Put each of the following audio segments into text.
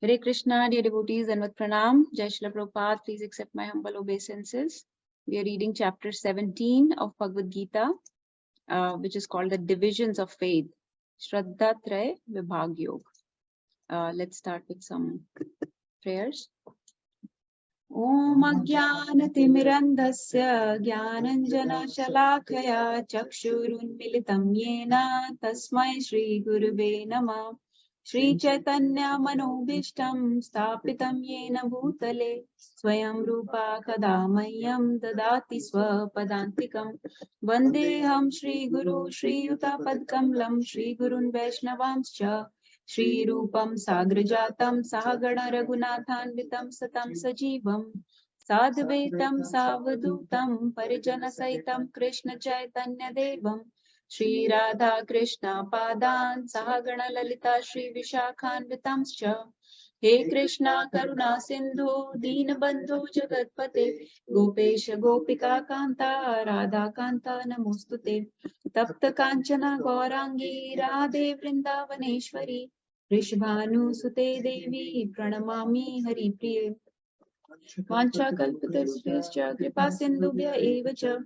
Hare Krishna, dear devotees, and with pranam, Jai Shri Prabhupada, please accept my humble obeisances. We are reading chapter 17 of Bhagavad Gita, which is called the Divisions of Faith, Shraddha Traya Vibhag Yoga. Let's start with some prayers. Om Ajnanatimirandhasya Jnananjana Shalakaya Chakshurunmilitam Yena Tasmai Shri Gurave Namah Shri Chaitanya Manobhishtam Stapitam Yena Bhutale Swayam Rupa Kadamayam Dadati Swapadantikam Vandeham Shri Guru Shri Yuta Padkamlam Shri Gurun Vaishnavamscha Shri Rupam Sagrajatam Sahagana Raghunathanvitam Satam Sajivam Sadhvaitam Savadutam Parijana Saitam Krishna Chaitanya Devam Shri Radha Krishna Padan Sahagana Lalita Shri Vishakhanvitamscha He Krishna Karuna Sindhu Deenabandhu Jagatpate Gopesha Gopika Kanta Radha Kanta Namostute Tapta Kanchana Gaurangi Radhe Vrindavaneshwari Rishabhanu Sute Devi Pranamami Hari Priye Vancha Kalpatarubhyascha Kripa Sindhubhya Eva Cha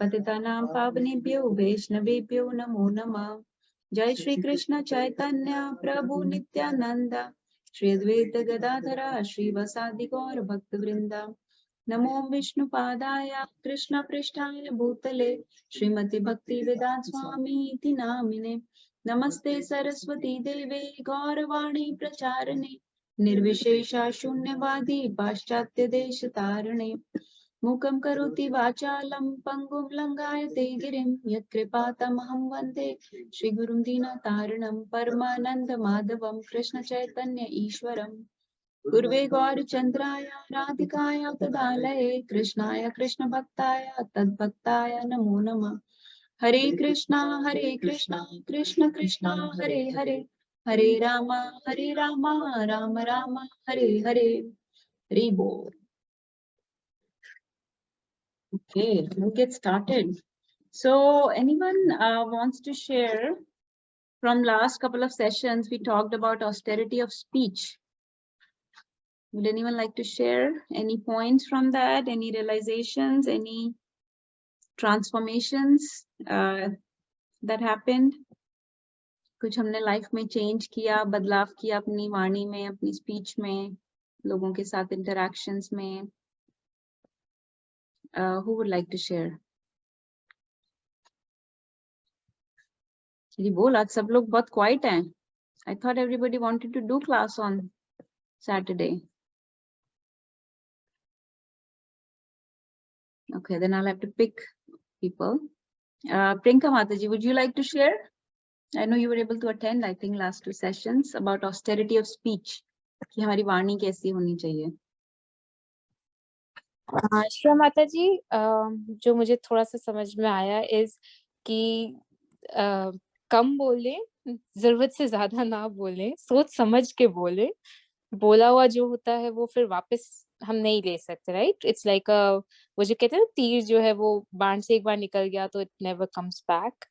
Patitanam Pavanebhyo Vaishnavebhyo Namo Namah Jai Shri Krishna Chaitanya Prabhu Nityananda Shri Advaita Gadadhara Shri Vasadi Gaur Bhakta Vrinda Namo Vishnu Padaya Krishna Prishtaya Bhutale Srimati Bhakti Vedant Swami Iti Namine Namaste Saraswati Deve Gauravani Pracharane Nirvishesha Shunyavadi Paschatya Deshatarane Mukam Karoti Vachalam Pangum Langayate Girim Yat Kripatamaham Vande Shri Gurum Dina Taranam Paramananda Madhavam Krishna Chaitanya Ishwaram Gurve Gaur Chandraya Radhikaya Tadalaye Krishnaya Krishna Bhaktaya Tadbhaktaya Namo Namah Hare Krishna Krishna Krishna Hare Hare Hare Rama Rama Rama Hare Hare Hare Bol. Okay, we'll get started. So anyone wants to share from last couple of sessions, we talked about austerity of speech. Would anyone like to share any points from that? Any realizations, any transformations that happened? कुछ हमने life में change किया, बदलाव किया अपनी वाणी में, अपनी speech में, लोगों के साथ इंटरैक्शंस में. Who would like to share? जी बोल, आज सब लोग बहुत क्वाइट हैं. I thought everybody wanted to do class on Saturday. Okay, then I'll have to pick people. Prinka Mataji, would you like to share? I know you were able to attend, I think, last 2 sessions about austerity of speech. कि हमारी वाणी कैसी होनी चाहिए. श्री माता जी, जो मुझे थोड़ा सा समझ में आया इस कि कम बोले, जरूरत से ज्यादा ना बोले, सोच समझ के बोले. बोला हुआ जो होता है वो फिर वापस हम नहीं ले सकते, राइट? इट्स लाइक वो जो कहते हैं ना, तीर जो है वो बाण से एक बार निकल गया तो it never comes back.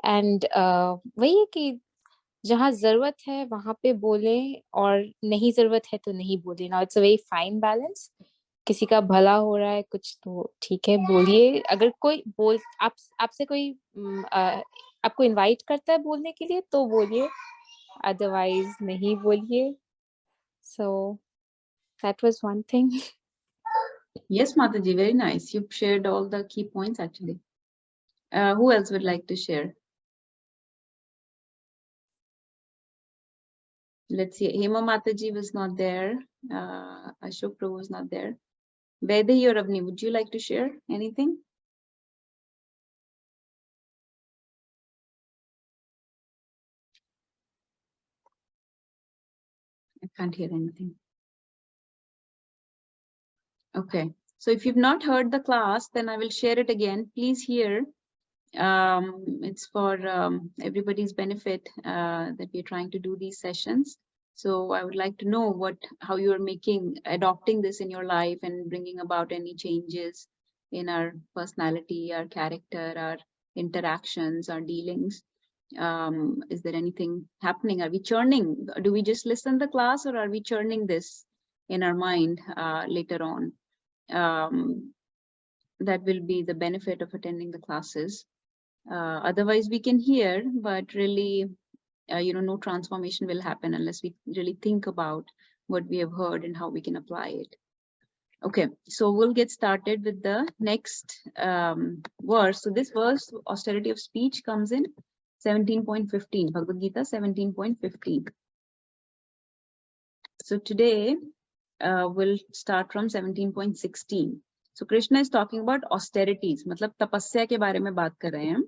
And वही है कि जहाँ जरूरत है वहां पे बोले और नहीं जरूरत है तो नहीं बोले. Now it's a very fine balance. किसी का भला हो रहा है कुछ तो ठीक है, बोलिए. अगर कोई आपसे कोई आपको इनवाइट करता है बोलने के लिए तो बोलिए, अदरवाइज नहीं बोलिए. So that was one thing. Yes, Mataji, very nice. You've shared all the key points actually. Who else would like to share? Let's see. Hema Mataji was not there. Ashok Prabhu was not there. Vaidehi or Avni, would you like to share anything? I can't hear anything. Okay, so if you've not heard the class, then I will share it again. Please hear. It's for everybody's benefit that we're trying to do these sessions. So I would like to know how you are adopting this in your life and bringing about any changes in our personality, our character, our interactions, our dealings. Is there anything happening? Are we churning? Do we just listen the class, or are we churning this in our mind later on? That will be the benefit of attending the classes. Otherwise, we can hear, but really, no transformation will happen unless we really think about what we have heard and how we can apply it. Okay, so we'll get started with the next verse. So this verse, austerity of speech, comes in 17.15, Bhagavad Gita 17.15. So today we'll start from 17.16. So Krishna is talking about austerities, मतलब तपस्या के बारे में बात कर रहे हैं.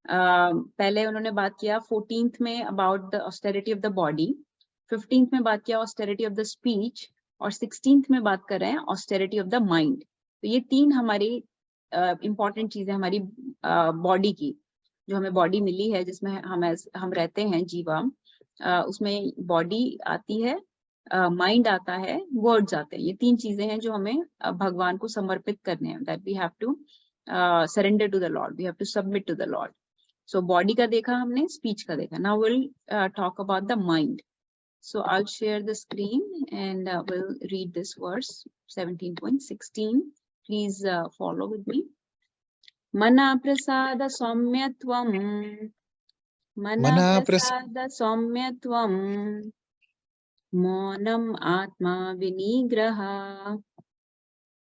पहले उन्होंने बात किया 14th में about the austerity of the body, 15th में बात किया austerity of the speech, और 16th में बात कर रहे हैं austerity of the mind. तो ये तीन हमारी important चीजें हमारी body की, जो हमें body मिली है, जिसमें हम रहते हैं जीवा, उसमें body आती है, माइंड आता है, वर्ड्स आते हैं. ये तीन चीजें हैं जो हमें भगवान को समर्पित करने हैं. That we have to surrender to the lord, we have to submit to the lord. So body का देखा हमने, स्पीच का देखा. Now will talk about the mind. So I'll share the screen and we'll read this verse 17.16. Please follow with me. Mana prasada saumyatvam. Mana prasada saumyatvam. Maunam atma vinigraha.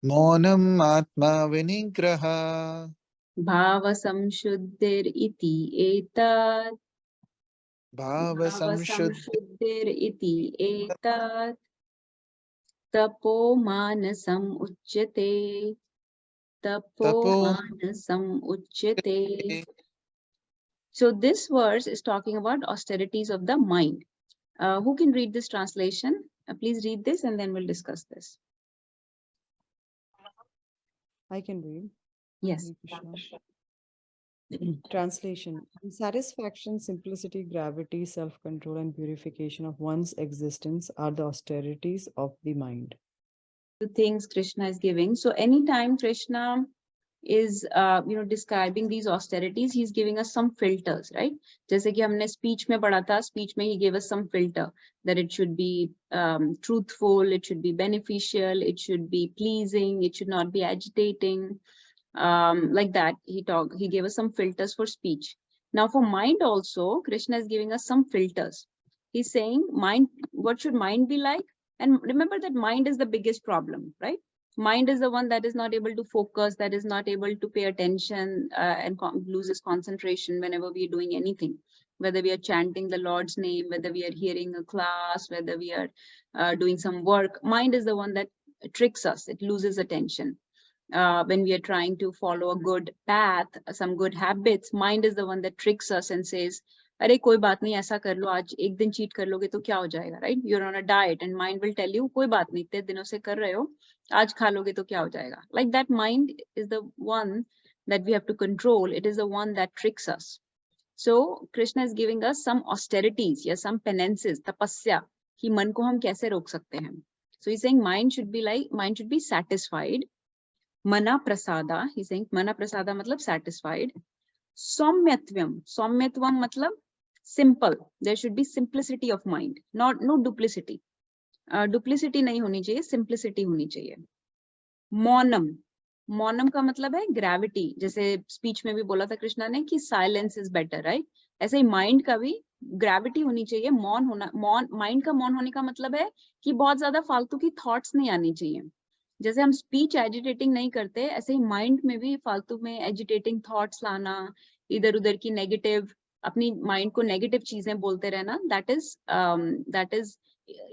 Maunam atma vinigraha. Bhava samshuddhir iti etat. Bhava samshuddhir iti etat. Tapo manasam uchyate. Tapo manasam uchyate. So this verse is talking about austerities of the mind. Who can read this translation? Please read this and then we'll discuss this. I can read. Yes. Translation. Satisfaction, simplicity, gravity, self-control, and purification of one's existence are the austerities of the mind. The things Krishna is giving. So anytime Krishna is describing these austerities, he's giving us some filters, right? जैसे कि हमने speech में पढ़ा था, speech में he gave us some filter that it should be truthful, it should be beneficial, it should be pleasing, it should not be agitating, like that. He gave us some filters for speech. Now for mind also, Krishna is giving us some filters. He's saying mind, what should mind be like? And remember that mind is the biggest problem, right? Mind is the one that is not able to focus, that is not able to pay attention and loses concentration whenever we are doing anything. Whether we are chanting the Lord's name, whether we are hearing a class, whether we are doing some work, mind is the one that tricks us. It loses attention. When we are trying to follow a good path, some good habits, mind is the one that tricks us and says, अरे कोई बात नहीं, ऐसा कर लो, आज एक दिन cheat कर लोगे तो क्या हो जाएगा, right? You're on a diet and mind will tell you, कोई बात नहीं, इतने दिनों से कर रहे हो, आज खा लोगे तो क्या हो जाएगा. Like that, mind is the one that we have to control. It is the one that tricks us. So Krishna is giving us some austerities, yeah, some penances, tapasya, कि मन को हम कैसे रोक सकते हैं. So he's saying mind should be satisfied. Mana prasada, he's saying mana prasada matlab satisfied. Saumyatvam matlab simple. There should be simplicity of mind, no duplicity. Duplicity नहीं होनी चाहिए, simplicity होनी चाहिए. Maunam का मतलब है gravity. जैसे speech में भी बोला था कृष्णा ने कि silence is better, right? ऐसे ही mind का भी gravity होनी चाहिए. Mind का मौन होने का मतलब है कि बहुत ज्यादा फालतू की thoughts नहीं आनी चाहिए. जैसे हम स्पीच एजिटेटिंग नहीं करते, ऐसे ही माइंड में भी फालतू में एजिटेटिंग थॉट्स लाना, इधर उधर की नेगेटिव, अपनी माइंड को नेगेटिव चीजें बोलते रहना, दैट इज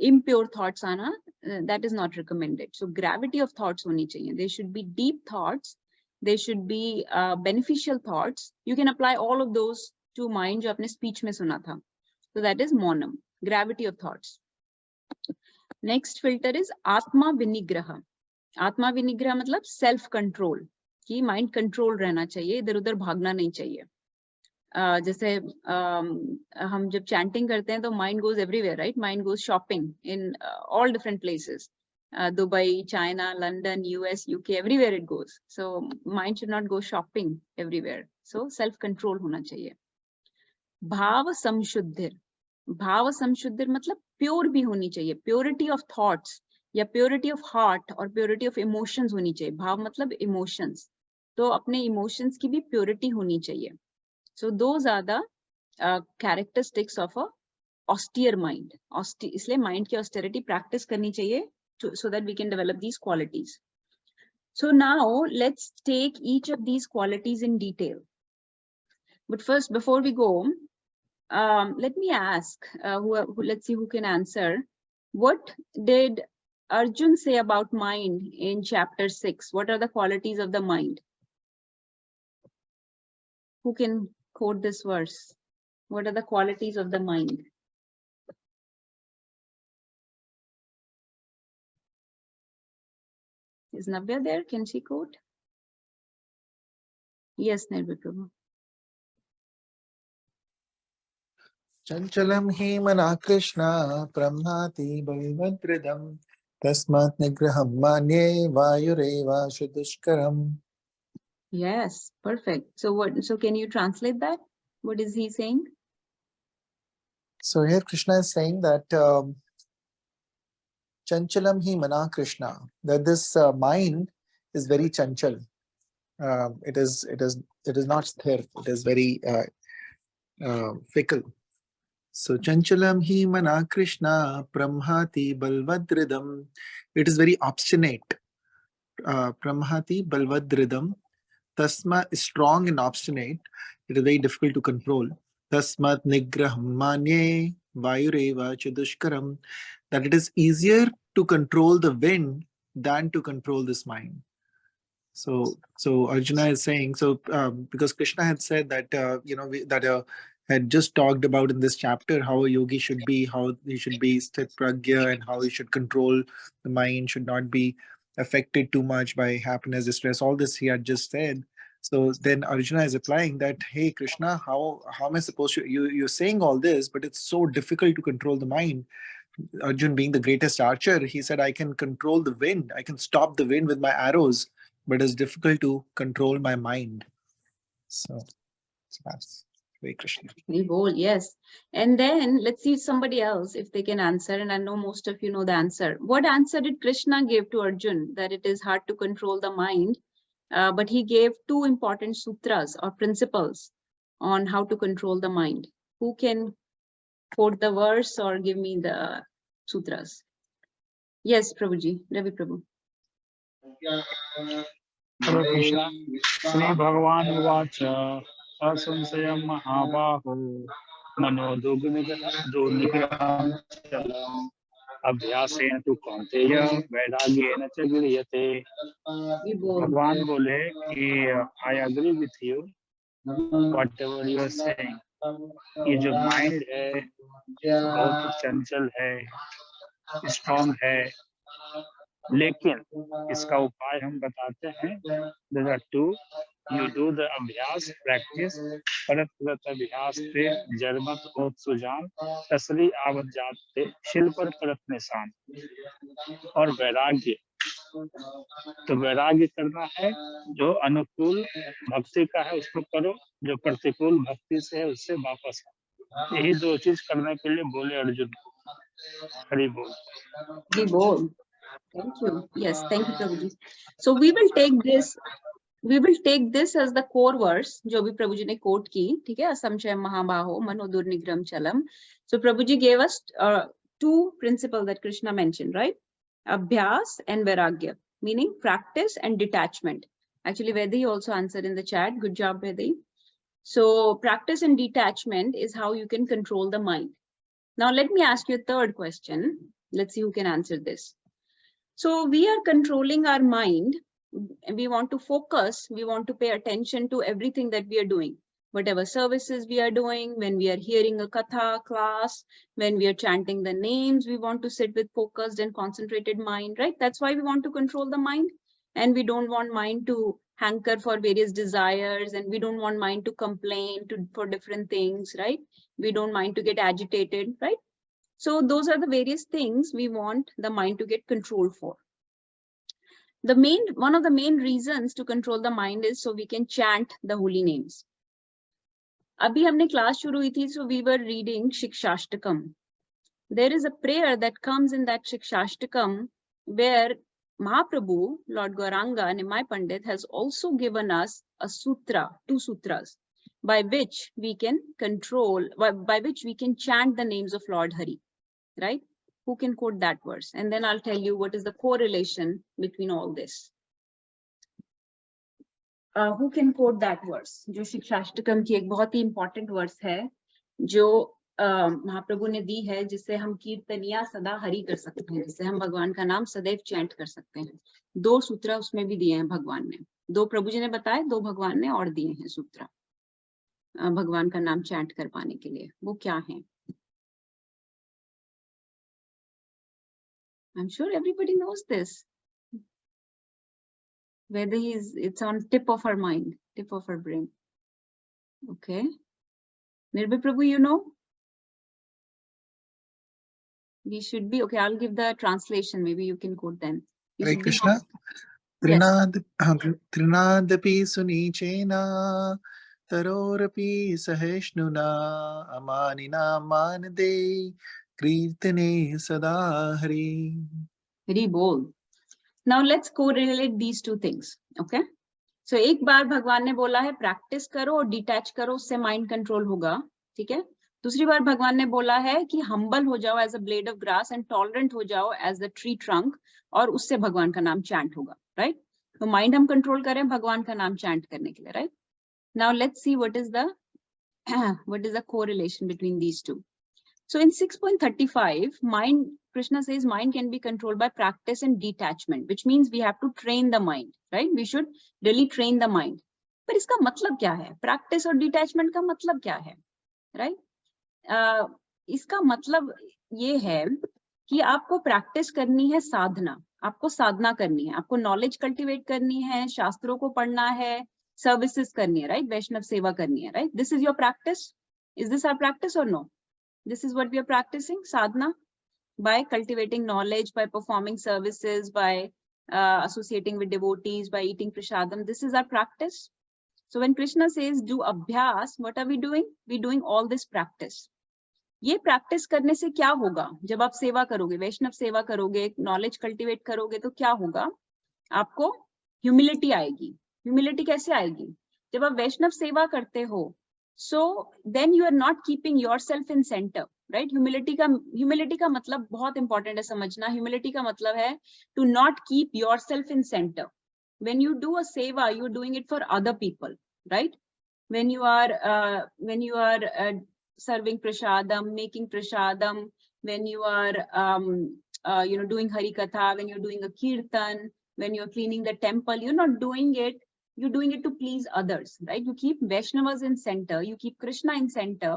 इम्प्योर थॉट्स आना, that is not recommended. So gravity of thoughts होनी चाहिए. They should be deep thoughts, they should be beneficial thoughts. You can apply all of those to mind, जो आपने speech में सुना था. So that is मौनम, gravity of thoughts. Next filter is आत्मा विनिग्रह. आत्मा विनिग्रह मतलब सेल्फ कंट्रोल, कि माइंड कंट्रोल रहना चाहिए, इधर उधर भागना नहीं चाहिए. जैसे हम जब चैंटिंग करते हैं तो mind goes everywhere, right? Mind goes shopping in all different places, Dubai, China, London, US, UK, everywhere it goes. So mind should not go shopping everywhere. So self control होना चाहिए. भाव samshuddhir. भाव samshuddhir मतलब pure भी होनी चाहिए, purity of thoughts या purity of heart और प्योरिटी ऑफ इमोशंस होनी चाहिए. भाव मतलब इमोशंस, तो अपने इमोशंस की भी प्योरिटी होनी चाहिए. So those are the characteristics of a austere mind. इसलिए mind की austerity practice करनी चाहिए so that we can develop these qualities. So now let's take each of these qualities in detail. But first, before we go, let me ask, let's see who can answer. What did Arjun say about mind in chapter 6? What are the qualities of the mind? Who can quote this verse? What are the qualities of the mind? Is Navya there? Can she quote? Yes, Nirbhay Prabhu. Chanchalam hi mana Krishna brahmati bhavadridam tasmat nigraham manye vayureva shudushkaram. Yes, perfect. So what? So can you translate that? What is he saying? So here Krishna is saying that Chanchalam hi mana Krishna, that this mind is very chanchal. It is not sthir. It is very fickle. So Chanchalam hi mana Krishna Brahmati Balvadridam. It is very obstinate. Brahmati Balvadridam. Tasma is strong and obstinate. It is very difficult to control. Tasmat Nigraham Manye Vayureva Chadushkaram. That it is easier to control the wind than to control this mind. So Arjuna is saying, because Krishna had said that had just talked about in this chapter how a yogi should be, how he should be sthit pragya, and how he should control the mind, should not be affected too much by happiness, distress. All this he had just said. So then Arjuna is replying that, hey Krishna, how am I supposed to? You're saying all this, but it's so difficult to control the mind. Arjun, being the greatest archer, he said, I can control the wind. I can stop the wind with my arrows, but it's difficult to control my mind. So that's very Krishna. Very bold, yes. And then let's see somebody else if they can answer. And I know most of you know the answer. What answer did Krishna give to Arjun? That it is hard to control the mind. But he gave two important sutras or principles on how to control the mind. Who can quote the verse or give me the sutras? Yes, Prabhuji, Ravi Prabhu. Hare Krishna. Shri Bhagavan Uvacha Asumsayam Mahabaho Mano Dunigraham Chalam Abhyasena tu Kaunteya Vairagyena cha Viriyate. भगवान बोले कि I agree with you whatever you are saying. ये जो mind है बहुत ही चंचल है, strong है, लेकिन इसका उपाय हम बताते हैं. There are two. You do the अभ्यास, practice. परत परत अभ्यास पे जरमत होत सुजान, तसली आवत जाते शिल पर परत निशान. और वैराग्य, तो वैराग्य करना है, जो अनुकूल भक्ति का है उसको करो, जो प्रतिकूल भक्ति से है उससे वापस आओ. यही दो चीज करने के लिए बोले अर्जुन. हरि बोल. Very bold. Thank you. Yes, thank you, Prabhuji. So we will take this as the core verse, जो भी प्रभुजी ने quote की, ठीक है? असंशय महाबाहो मनो दुर्निग्रहम चलम. So Prabhuji gave us two principles that Krishna mentioned, right? Abhyas and Vairagya, meaning practice and detachment. Actually, Vedi also answered in the chat. Good job, Vedi. So practice and detachment is how you can control the mind. Now let me ask you a third question. Let's see who can answer this. So we are controlling our mind. We want to focus. We want to pay attention to everything that we are doing. Whatever services we are doing, when we are hearing a katha class, when we are chanting the names, we want to sit with focused and concentrated mind, right? That's why we want to control the mind. And we don't want mind to hanker for various desires, and we don't want mind to complain for different things, right? We don't mind to get agitated, right? So those are the various things we want the mind to get control for. One of the main reasons to control the mind is so we can chant the holy names. अभी हमने class शुरू हुई थी, so we were reading Shikshashtakam. There is a prayer that comes in that Shikshashtakam where Mahaprabhu, Lord Gauranga, Nimai Pandit, has also given us a sutra, 2 sutras, by which we can control, by which we can chant the names of Lord Hari, right? Who can quote that verse? And then I'll tell you what is the correlation between all this. Who can quote that verse? जो शिक्षाष्टकम की एक बहुत ही important verse है, जो महाप्रभु ने दी है, जिससे हम कीर्तनिया सदा हरि कर सकते हैं, जिससे हम भगवान का नाम सदैव चैंट कर सकते हैं। 2 सूत्र उसमें भी दिए हैं भगवान ने, 2 प्रभु जी ने बताए, 2 भगवान ने और दिए हैं सूत्र भगवान का नाम चैंट कर पाने के लिए। वो क्या है? I'm sure everybody knows this. Whether it's on tip of our mind, tip of our brain. Okay. Nirbhay Prabhu, you know? We should be, okay, I'll give the translation. Maybe you can quote them. You Hare should be- Krishna. Trinadapi sunichena tarorapi saheshnuna amanina manade kirtane sada hari. Very bold. Now let's correlate these 2 things. Okay. So एक बार भगवान ने बोला है practice करो और detach करो, उससे mind control होगा, ठीक है। दूसरी बार भगवान ने बोला है कि हम्बल हो जाओ as a blade of grass and tolerant हो जाओ एज द ट्री ट्रंक, और उससे भगवान का नाम चैंट होगा, राइट। तो माइंड हम कंट्रोल करें भगवान का नाम चैंट करने के लिए, right. Now let's see what is the correlation between these 2. So in 6.35, mind, Krishna says mind can be controlled by practice and detachment, which means we have to train the mind, right? We should really train the mind. पर इसका मतलब क्या है? Practice और detachment का मतलब क्या है? Right? इसका मतलब ये है कि आपको practice करनी है साधना, आपको साधना करनी है, आपको knowledge cultivate करनी है, शास्त्रों को पढ़ना है, services करनी है, right? वैष्णव सेवा करनी है, right? This is your practice. Is this our practice or no? This is what we are practicing, sadhana, by cultivating knowledge, by performing services, by associating with devotees, by eating prasadam. This is our practice. So when Krishna says do abhyas, what are we doing? We're doing all this practice. ये practice करने से क्या होगा? जब आप सेवा करोगे, वैष्णव सेवा करोगे, knowledge cultivate करोगे, तो क्या होगा? आपको humility आएगी. Humility कैसे आएगी? जब आप वैष्णव सेवा करते हो, so then you are not keeping yourself in center, right? Humility का मतलब बहुत important है समझना. Humility का मतलब है to not keep yourself in center. When you do a seva, you're doing it for other people, right? When you are serving prasadam, making prasadam, when you are doing hari katha, when you're doing a kirtan, when you're cleaning the temple, you're not doing it. You're doing it to please others, right? You keep Vaishnavas in center, you keep Krishna in center,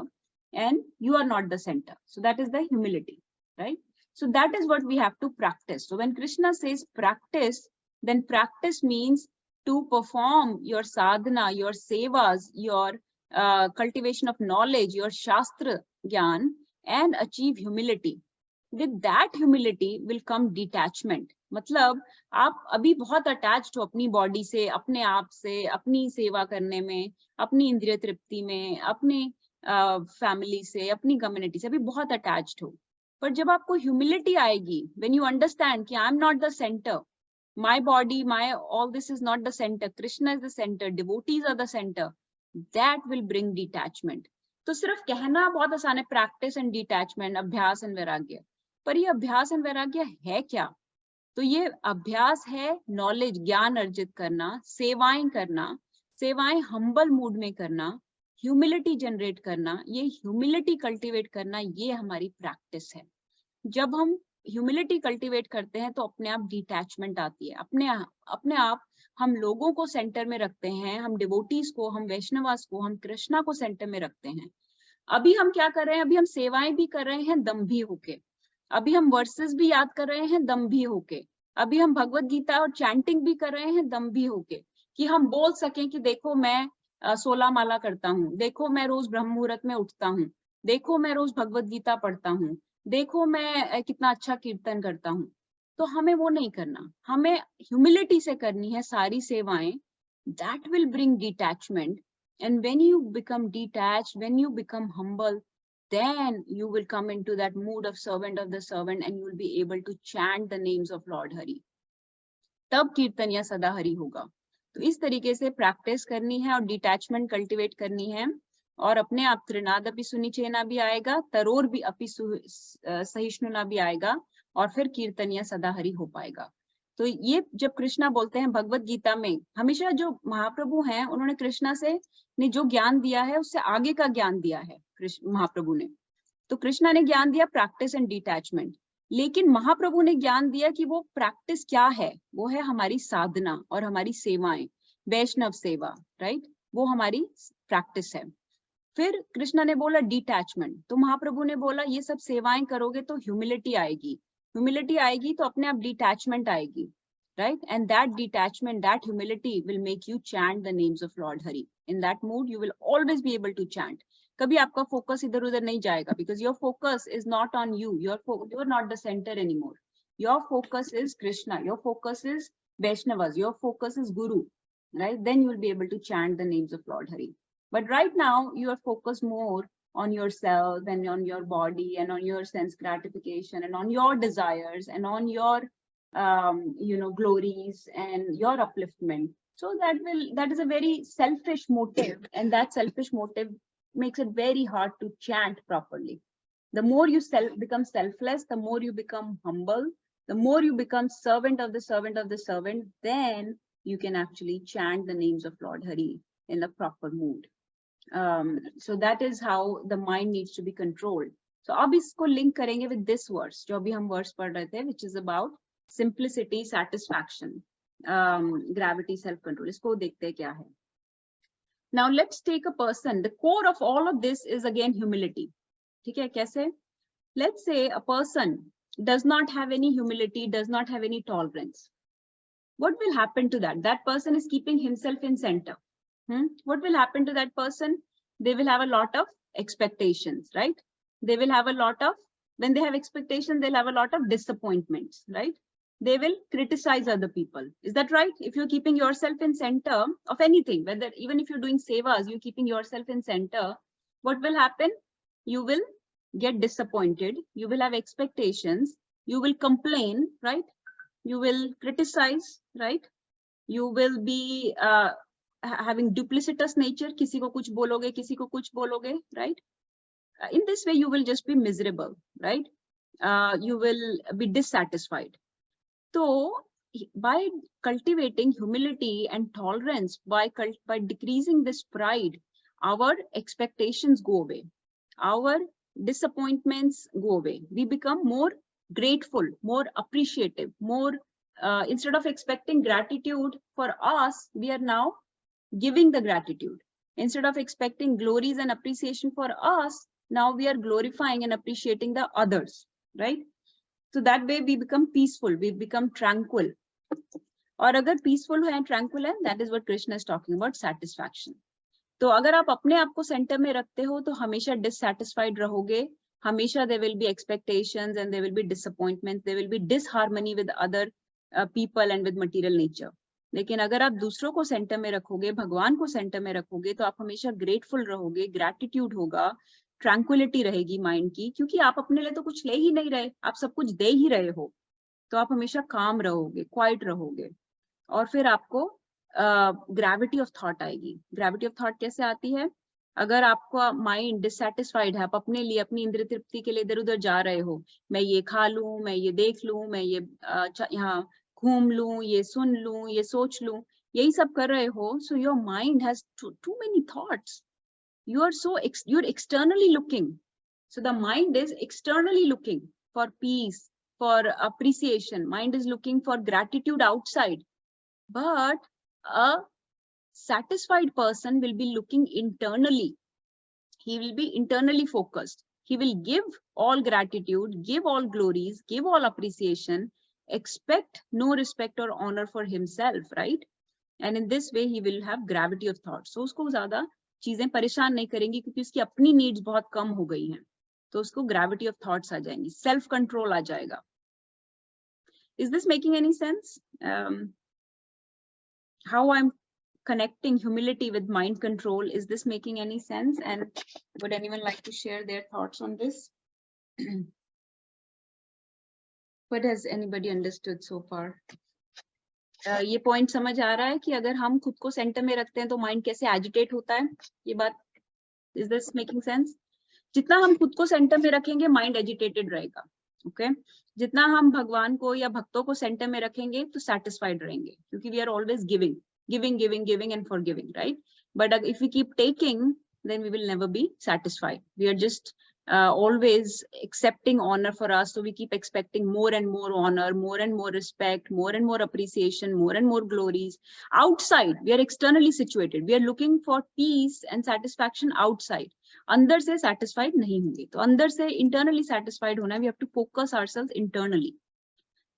and you are not the center. So that is the humility, right? So that is what we have to practice. So when Krishna says practice, then practice means to perform your sadhana, your sevas, your cultivation of knowledge, your shastra gyan, and achieve humility. With that humility will come detachment. मतलब आप अभी बहुत attached हो अपनी body से, अपने आप से, अपनी सेवा करने में, अपनी इंद्रिय तृप्ति में, अपने फैमिली से, अपनी कम्युनिटी से अभी बहुत अटैच्ड हो। पर जब आपको ह्यूमिलिटी आएगी, व्हेन यू अंडरस्टैंड कि I am not the centre, my body, my all this is not the centre, Krishna is the centre, devotees are the centre, that will bring detachment. तो सिर्फ कहना बहुत आसान है, प्रैक्टिस एंड डिटैचमेंट, अभ्यास and वैराग्य, पर ये अभ्यास एंड वैराग्य है क्या? तो ये अभ्यास है नॉलेज, ज्ञान अर्जित करना, सेवाएं करना, सेवाएं हम्बल मूड में करना, ह्यूमिलिटी जनरेट करना, ये ह्यूमिलिटी कल्टीवेट करना, ये हमारी प्रैक्टिस है। जब हम ह्यूमिलिटी कल्टीवेट करते हैं तो अपने आप डिटैचमेंट आती है, अपने आप हम लोगों को सेंटर में रखते हैं, हम डिवोटीज को, हम वैष्णवास को, हम कृष्णा को सेंटर में रखते हैं। अभी हम क्या कर रहे हैं? अभी हम सेवाएं भी कर रहे हैं दम्भी होके, अभी हम वर्सेस भी याद कर रहे हैं दम्भी होके, अभी हम भगवत गीता और चैंटिंग भी कर रहे हैं दम्भी होके, कि हम बोल सकें कि देखो मैं 16 माला करता हूँ, देखो मैं रोज ब्रह्म मुहूर्त में उठता हूँ, देखो मैं रोज भगवत गीता पढ़ता हूँ, देखो मैं कितना अच्छा कीर्तन करता हूँ। तो हमें वो नहीं करना, हमें ह्यूमिलिटी से करनी है सारी सेवाएं। That will bring detachment, And when you become detached, when you become humble, then you will come into that mood of servant of the servant, and you will be able to chant the names of Lord Hari. तब कीर्तन या सदा हरि होगा. तो इस तरीके से practice करनी है और डिटैचमेंट कल्टीवेट करनी है, और अपने आप त्रिनादपि सुनिचेना भी आएगा, तरोर भी अपि सहिष्णुना भी आएगा, और फिर कीर्तन या सदा हरि हो पाएगा. तो ये जब कृष्णा बोलते हैं भगवत गीता में, हमेशा जो महाप्रभु हैं उन्होंने कृष्णा से ने जो ज्ञान दिया है उससे आगे का ज्ञान दिया है कृष्ण महाप्रभु ने. तो कृष्णा ने ज्ञान दिया प्रैक्टिस एंड डिटैचमेंट, लेकिन महाप्रभु ने ज्ञान दिया कि वो प्रैक्टिस क्या है, वो है हमारी साधना और हमारी सेवाएं, वैष्णव सेवा, राइट, वो हमारी प्रैक्टिस है. फिर कृष्णा ने बोला डिटैचमेंट, तो महाप्रभु ने बोला ये सब सेवाएं करोगे तो ह्यूमिलिटी आएगी, ह्यूमिलिटी आएगी तो अपने आप डिटैचमेंट आएगी, right? And that detachment, that humility will make you chant the names of Lord Hari. In that mood, you will always be able to chant. कभी आपका focus इधर उधर नहीं जाएगा, because your focus is not on you. You're not the center anymore. Your focus is Krishna. Your focus is Vaishnavas. Your focus is Guru, right? Then you will be able to chant the names of Lord Hari. But right now, you are focused more on yourself and on your body and on your sense gratification and on your desires and on your glories and your upliftment. So that is a very selfish motive, and that selfish motive makes it very hard to chant properly. The more you become selfless, the more you become humble, the more you become servant of the servant of the servant, then you can actually chant the names of Lord Hari in a proper mood. So that is how the mind needs to be controlled. So अब इसको link करेंगे with this verse, जो अभी हम verse पढ़ रहे थे, which is about simplicity, satisfaction, gravity, self-control. इसको देखते हैं क्या है. Now let's take a person. The core of all of this is again humility. ठीक है, कैसे? Let's say a person does not have any humility, does not have any tolerance. What will happen to that? That person is keeping himself in center. What will happen to that person? They will have a lot of expectations, right? They will have a lot of, when they have expectations, they'll have a lot of disappointments, right? They will criticize other people. Is that right? If you're keeping yourself in center of anything, whether even if you're doing sevas, you're keeping yourself in center, what will happen? You will get disappointed. You will have expectations. You will complain, right? You will criticize, right? You will be having duplicitous nature. किसी को कुछ बोलोगे, किसी को कुछ बोलोगे, right? In this way, you will just be miserable, right? You will be dissatisfied. So by cultivating humility and tolerance, by decreasing this pride, our expectations go away, our disappointments go away. We become more grateful, more appreciative, more instead of expecting gratitude for us, we are now giving the gratitude. Instead of expecting glories and appreciation for us, now we are glorifying and appreciating the others, right? So that way we become peaceful, we become tranquil. और अगर peaceful है, tranquil है, that is what Krishna is talking about, satisfaction. तो अगर आप अपने आप को center में रखते हो, तो हमेशा dissatisfied रहोगे, हमेशा there will be expectations and there will be disappointments, there will be disharmony with other people and with material nature. लेकिन अगर आप दूसरों को सेंटर में रखोगे, भगवान को सेंटर में रखोगे, तो आप हमेशा ग्रेटफुल रहोगे, ग्रैटिट्यूड होगा, ट्रैंक्विलिटी रहेगी माइंड की, क्योंकि आप अपने लिए तो कुछ ले ही नहीं रहे, आप सब कुछ दे ही रहे हो, तो आप हमेशा काम रहोगे, क्वाइट रहोगे, और फिर आपको ग्रेविटी ऑफ थॉट आएगी. ग्रेविटी ऑफ थॉट कैसे आती है? अगर आपका माइंड डिससैटिस्फाइड है, आप अपने लिए अपनी इंद्रिय तृप्ति के लिए इधर उधर जा रहे हो, मैं ये खा लूं, मैं ये देख लूं, मैं ये यहाँ घूम लूं, ये सुन लूं, ये सोच लूं, यही सब कर रहे हो, so your mind has too many thoughts. You're externally looking. So the mind is externally looking for peace, for appreciation. Mind is looking for gratitude outside. But a satisfied person will be looking internally. He will be internally focused. He will give all gratitude, give all glories, give all appreciation, expect no respect or honor for himself, right? And in this way, he will have gravity of thought. So उसको ज़्यादा चीजें परेशान नहीं करेंगी, क्योंकि उसकी अपनी needs बहुत कम हो गई हैं, तो उसको ग्रेविटी ऑफ थॉट्स आ जाएंगी, सेल्फ कंट्रोल आ जाएगा. Is this making any sense? How I'm connecting humility with mind control. Is this making any sense? And would anyone like to share their thoughts on this? What has anybody understood so far? ये point समझ आ रहा है कि अगर हम खुद को centre में रखते हैं तो माइंड कैसे एजिटेट होता है? ये बात, इज दिस मेकिंग सेंस? जितना हम खुद को सेंटर में रखेंगे माइंड एजिटेटेड रहेगा. ओके जितना हम भगवान को या भक्तों को सेंटर में रखेंगे तो सेटिस्फाइड रहेंगे, क्योंकि we are always giving giving giving giving and forgiving, right? But if we keep taking then we will never be satisfied. We are just always accepting honor for us, so we keep expecting more and more honor, more and more respect, more and more appreciation, more and more glories outside. We are externally situated, we are looking for peace and satisfaction outside. अंदर से satisfied नहीं होंगे, तो अंदर से internally satisfied होना, we have to focus ourselves internally.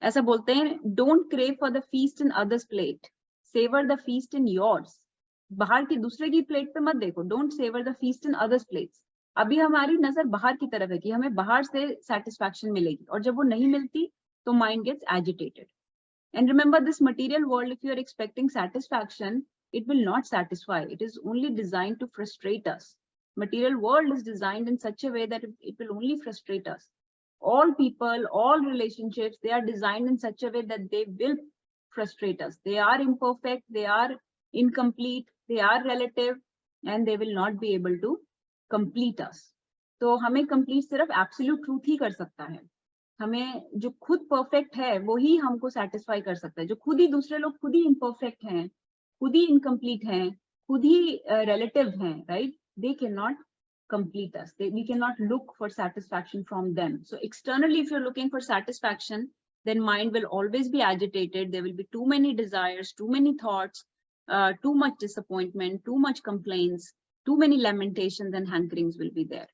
ऐसा बोलते हैं, don't crave for the feast in others plate, savor the feast in yours. बाहर की दूसरे की प्लेट पे मत देखो, don't savour the feast in others plates. अभी हमारी नजर बाहर की तरफ है कि हमें बाहर से सेटिस्फैक्शन मिलेगी, और जब वो नहीं मिलती तो mind gets agitated. And remember this material world, if you are expecting satisfaction, it will not satisfy. It is only designed to frustrate us. Material world is designed in such a way that it will only frustrate us. All people, all relationships, they are designed in such a way that they will frustrate us. They are imperfect, they are incomplete, they are relative, and they will not be able to complete us. तो हमें complete सिर्फ absolute truth ही कर सकता है. हमें जो खुद perfect है वो ही हमको satisfy कर सकता है. जो खुद ही दूसरे लोग खुद ही imperfect हैं, खुद ही incomplete हैं, खुद ही relative हैं, right? They cannot complete us. We cannot look for satisfaction from them. So externally, if you're looking for satisfaction, then mind will always be agitated. There will be too many desires, too many thoughts, too much disappointment, too much complaints, too many lamentations and hankerings will be there.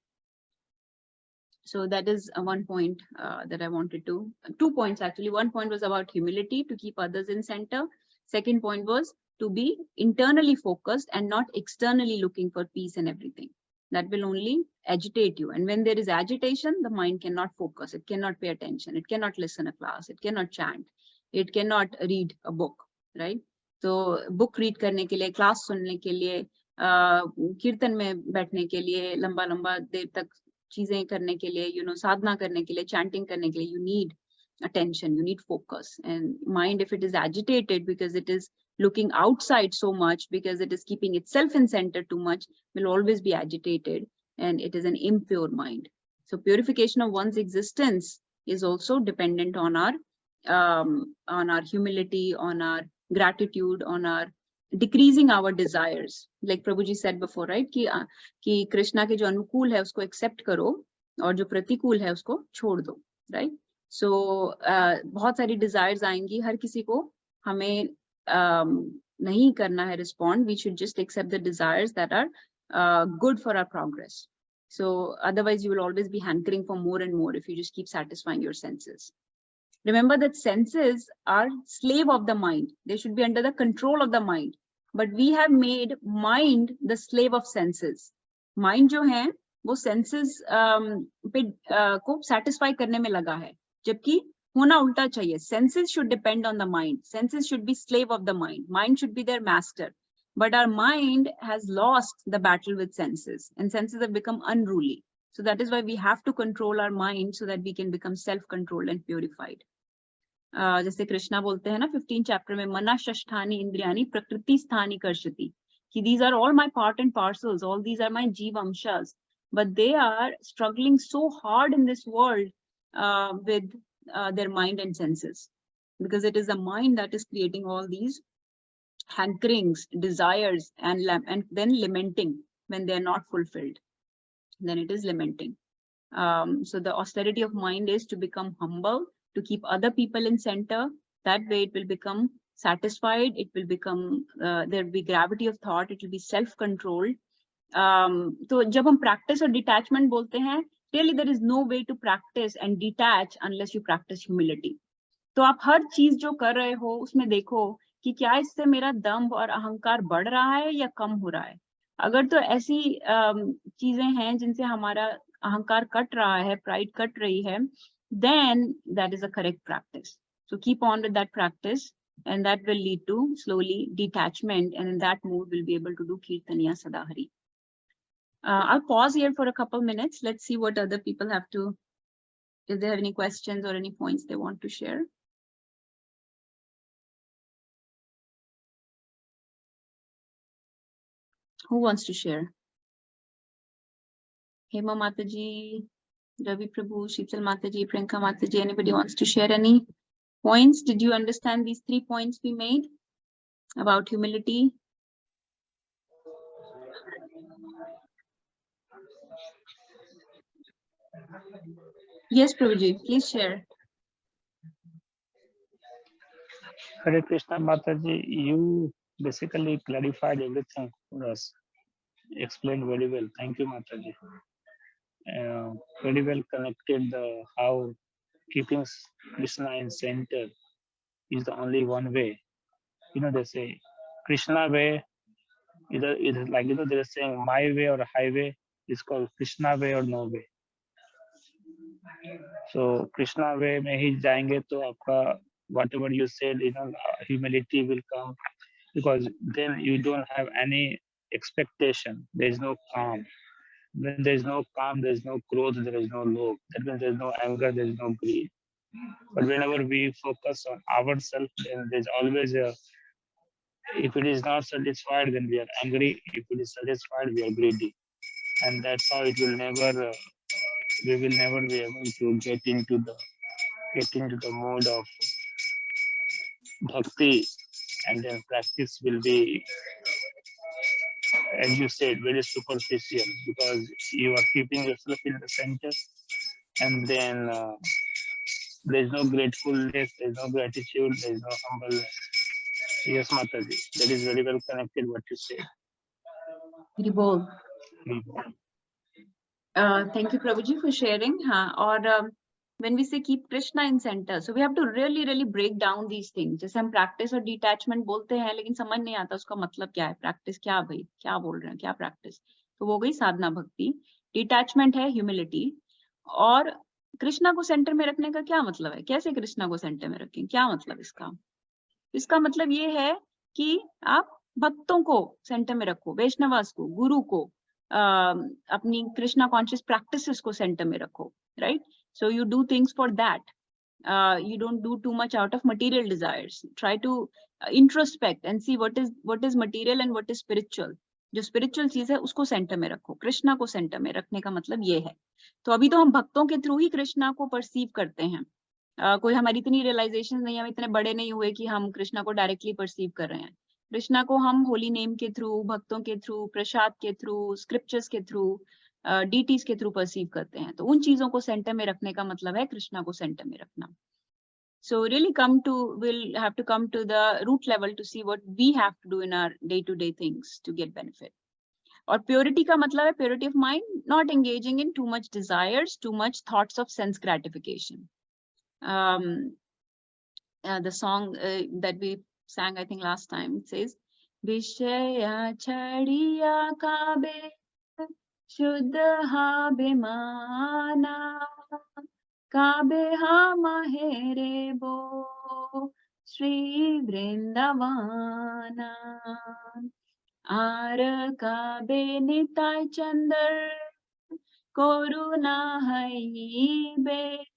So that is one point that I wanted to, 2 points actually. One point was about humility, to keep others in center. Second point was to be internally focused and not externally looking for peace and everything. That will only agitate you. And when there is agitation, the mind cannot focus. It cannot pay attention. It cannot listen a class. It cannot chant. It cannot read a book, right? तो book read करने के लिए, class सुनने के लिए, कीर्तन में बैठने के लिए, लंबा लंबा देर तक चीजें करने के लिए, साधना करने के लिए, चैंटिंग करने के लिए, you need attention, you need focus. And mind, if it is agitated because it is looking outside so much, because it is keeping itself in center too much, will always be agitated, and it is an impure mind. So purification of one's existence is also dependent on our humility, on our gratitude, on our decreasing our desires. Like Prabhuji said before, right? कि कृष्णा के जो अनुकूल है उसको accept करो, और जो प्रतिकूल है उसको छोड़ दो, right? So बहुत सारी desires आएंगी, हर किसी को हमें नहीं करना है respond. We should just accept the desires that are good for our progress. So otherwise you will always be hankering for more and more if you just keep satisfying your senses. Remember that senses are slave of the mind. They should be under the control of the mind. But we have made mind the slave of senses. Mind जो है वो senses को satisfy करने में लगा है, जबकि होना उल्टा चाहिए. Senses should depend on the mind. Senses should be slave of the mind. Mind should be their master. But our mind has lost the battle with senses, and senses have become unruly. So that is why we have to control our mind so that we can become self-controlled and purified. जैसे कृष्णा बोलते हैं ना 15 chapter में, मना षष्ठानि इंद्रियानि प्रकृति स्थानि कर्षति, कि these are all my part and parcels, all these are my जीव अंशas, but they are struggling so hard in this world with their mind and senses, because it is the mind that is creating all these hankerings, desires, and then lamenting when they are not fulfilled. Then it is lamenting. So the austerity of mind is to become humble, to keep other people in center. That way it will become satisfied, it will become, there will be gravity of thought, it will be self-controlled. तो जब हम practice और detachment बोलते हैं, really there is no way to practice and detach unless you practice humility. तो आप हर चीज जो कर रहे हो उसमें देखो कि क्या इससे मेरा दंभ और अहंकार बढ़ रहा है या कम हो रहा है. अगर तो ऐसी चीजें हैं जिनसे हमारा अहंकार कट रहा है, प्राइड कट रही है, then that is a correct practice. So keep on with that practice. and that will lead to slowly detachment, and in that mood we'll be able to do Kirtaniya Sadahari. I'll pause here for a couple minutes. Let's see what other people have to, if they have any questions or any points they want to share. Who wants to share? Hema Mataji, Ravi Prabhu, Sheetal Mataji, Priyanka Mataji, anybody wants to share any points? Did you understand these 3 points we made about humility? Yes, Prabhuji, please share. Hare Krishna Mataji, you basically clarified everything for us. Explained very well. Thank you, Mataji. Very well connected how keeping Krishna in center is the only one way. They say Krishna way, either like they're saying my way or highway is called Krishna way or no way. So Krishna way में ही जाएंगे तो आपका whatever you said, humility will come, because then you don't have any expectation. There is no calm. When there is no calm, there is no growth, there is no love. That means there is no anger, there is no greed. But whenever we focus on ourselves, then there's always a, if it is not satisfied, then we are angry. If it is satisfied, we are greedy. And that's how it will never, we will never be able to get into the mode of bhakti, and then practice will be, as you said, very superficial, because you are keeping yourself in the center, and then there is no gratefulness, there is no gratitude, there is no humbleness. Yes, Mataji, that is very well connected what you said. Haribol. Thank you, Prabhuji, for sharing. Or when we say keep Krishna in center, so we have to really break down these things. जैसे हम practice और detachment बोलते हैं, लेकिन समझ नहीं आता उसका मतलब क्या है. Practice क्या भाई, क्या बोल रहे हैं, क्या practice? तो वो गई साधना भक्ति. Detachment है humility. और कृष्णा को सेंटर में रखने का क्या मतलब है? कैसे कृष्णा को सेंटर में रखें? क्या मतलब इसका? इसका मतलब ये है कि आप भक्तों को सेंटर में रखो, वैष्णवास को, गुरु को, अपनी कृष्णा कॉन्शियस प्रैक्टिसेस को सेंटर में रखो, right? So you do things for that. You don't do too much out of material desires. Try to introspect and see what is material and what is spiritual. जो spiritual चीज है उसको centre में रखो. कृष्णा को centre में रखने का मतलब ये है. तो अभी तो हम भक्तों के थ्रू ही कृष्णा को परसीव करते हैं. कोई हमारी इतनी रियलाइजेशन नहीं, हम इतने बड़े नहीं हुए कि हम कृष्णा को डायरेक्टली परसीव कर रहे हैं. कृष्णा को हम होली नेम के थ्रू, भक्तों के थ्रू, प्रसाद के थ्रू, स्क्रिप्चर्स के थ्रू, डीटीज के थ्रू परसीव करते हैं. तो उन चीजों को सेंटर में रखने का मतलब है कृष्णा को सेंटर में रखना. So really we'll have to come to the root level to see what we have to do in our day-to-day things to get benefit. और purity का मतलब है purity of mind, not engaging in too much desires, too much thoughts of sense gratification. The song that we sang, I think last time, it says, Vishaya chadiya kabe shuddha habe mana kabe ha mahere bo Shri Vrindavana Ar kabe nitai chandar koruna hai be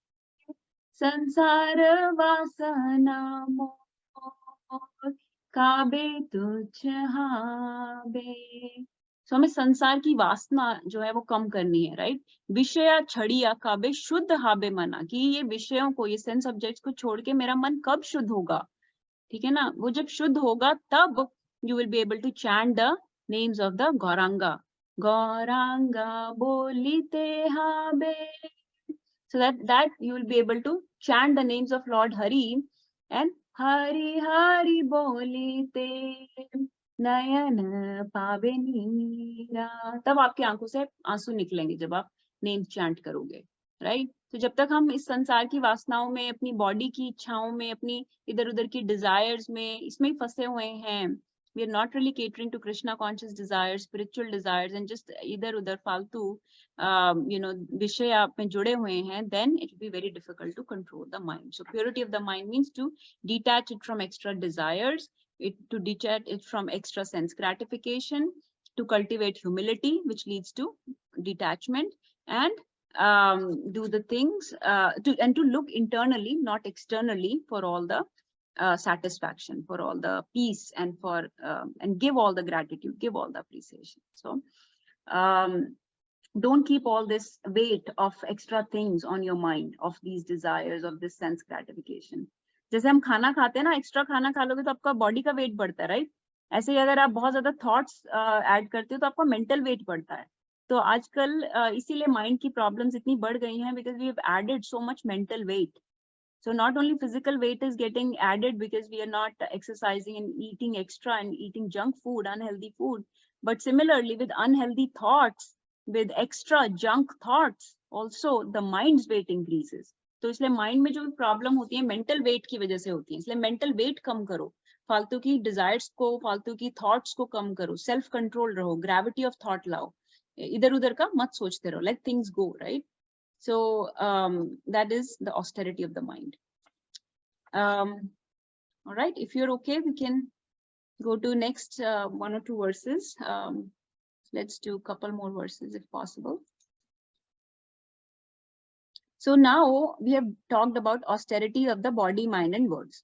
संसार वासना मोह काबे तुझ हाबे. सो हमें संसार की वासना जो है वो कम करनी है, राइट? विषया छड़िया काबे शुद्ध हाबे मना, कि ये विषयों को, ये सेंस ऑब्जेक्ट्स को छोड़ के मेरा मन कब शुद्ध होगा? ठीक है ना? वो जब शुद्ध होगा तब you will be able to chant the names of the Gauranga. Gauranga बोलीते हाबे. So that you will be able to chant the names of Lord Hari, and Hari Hari bolite nayan pabe neera. तब आपकी आंखों से आंसू निकलेंगे जब आप नेम्स चैंट करोगे, राइट? तो जब तक हम इस संसार की वासनाओं में, अपनी बॉडी की इच्छाओं में, अपनी इधर उधर की डिजायर्स में, इसमें ही फंसे हुए हैं, we are not really catering to Krishna conscious desires, spiritual desires, and just either udhar faltu, vishaya aap mein jude hue hain, then it will be very difficult to control the mind. So purity of the mind means to detach it from extra desires, to detach it from extra sense gratification, to cultivate humility, which leads to detachment, and do the things to look internally, not externally, for all the satisfaction, for all the peace, and for and give all the gratitude, give all the appreciation. So don't keep all this weight of extra things on your mind, of these desires, of this sense gratification. जैसे हम खाना खाते हैं ना, extra खाना खा लोगे तो आपका बॉडी का वेट बढ़ता है, राइट? ऐसे ही अगर आप बहुत ज्यादा थॉट्स ऐड करते हो तो आपका मेंटल वेट बढ़ता है. तो आजकल इसीलिए माइंड की प्रॉब्लम्स इतनी बढ़ गई हैं, because we have added so much mental weight. So not only physical weight is getting added because we are not exercising and eating extra and eating junk food, unhealthy food, but similarly with unhealthy thoughts, with extra junk thoughts, also the mind's weight increases. तो इसलिए mind में जो problem होती है mental wait की वजह से होती है. इसलिए मेंटल वेट कम करो, फालतू की डिजायर्स को, फालतू की थॉट्स को कम करो, सेल्फ कंट्रोल रहो, ग्रेविटी ऑफ थॉट लाओ, इधर उधर का मत सोचते रहो, let things go, right? So that is the austerity of the mind. All right, if you're okay, we can go to next 1 or 2 verses. Let's do a couple more verses if possible. So now we have talked about austerity of the body, mind and words.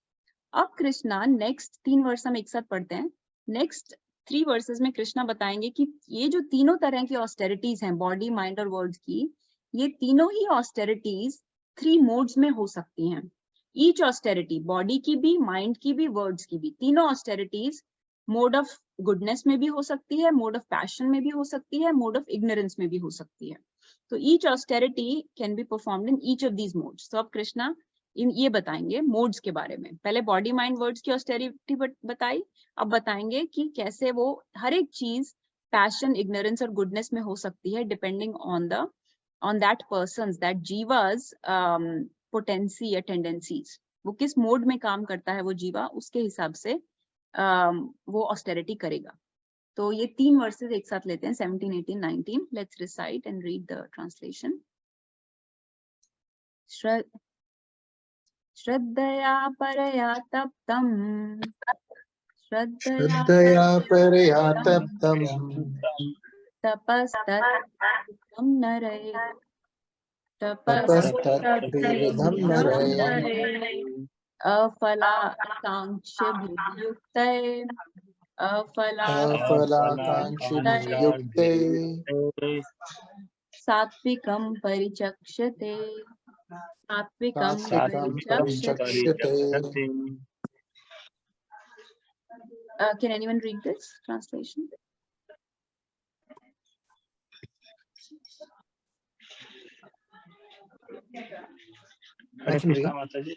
अब Krishna next 3 वर्ष हम एक साथ पढ़ते हैं. Next 3 verses में कृष्णा बताएंगे कि ये जो तीनों तरह की austerities हैं, body, mind और words की, ये तीनों ही austerities 3 modes में हो सकती हैं. Each austerity, body की भी, mind की भी, words की भी, तीनों austerities mode of goodness में भी हो सकती है, mode of passion में भी हो सकती है, mode of ignorance में भी हो सकती है. तो each austerity can be performed in each of these modes. तो अब कृष्णा ये बताएंगे मोड्स के बारे में. पहले बॉडी, माइंड, वर्ड्स की ऑस्टेरिटी बताई, अब बताएंगे कि कैसे वो हर एक चीज पैशन, इग्नोरेंस और गुडनेस में हो सकती है, depending on that persons, that जीवास potency या टेंडेंसीज. वो किस मोड में काम करता है वो जीवा, उसके हिसाब से वो ऑस्टेरिटी करेगा. तो ये 3 वर्सेस एक साथ लेते हैं, 17, 18, 19. Let's recite and read the translation. श्रद्धया परया तप्तम्, श्रद्धया परया तप्तम्, तपस्तत्त्रिविधं नरैः, तपस्तत्त्रिविधं नरैः, अफलाकाङ्क्षिभिर्युक्तैः, अफलाकाङ्क्षिभिर्युक्ते, सात्विकं परिचक्षते, सात्विकं सात्विकं परिचक्षते. परिचक्षते. Can anyone read this translation? I can read. Mataji.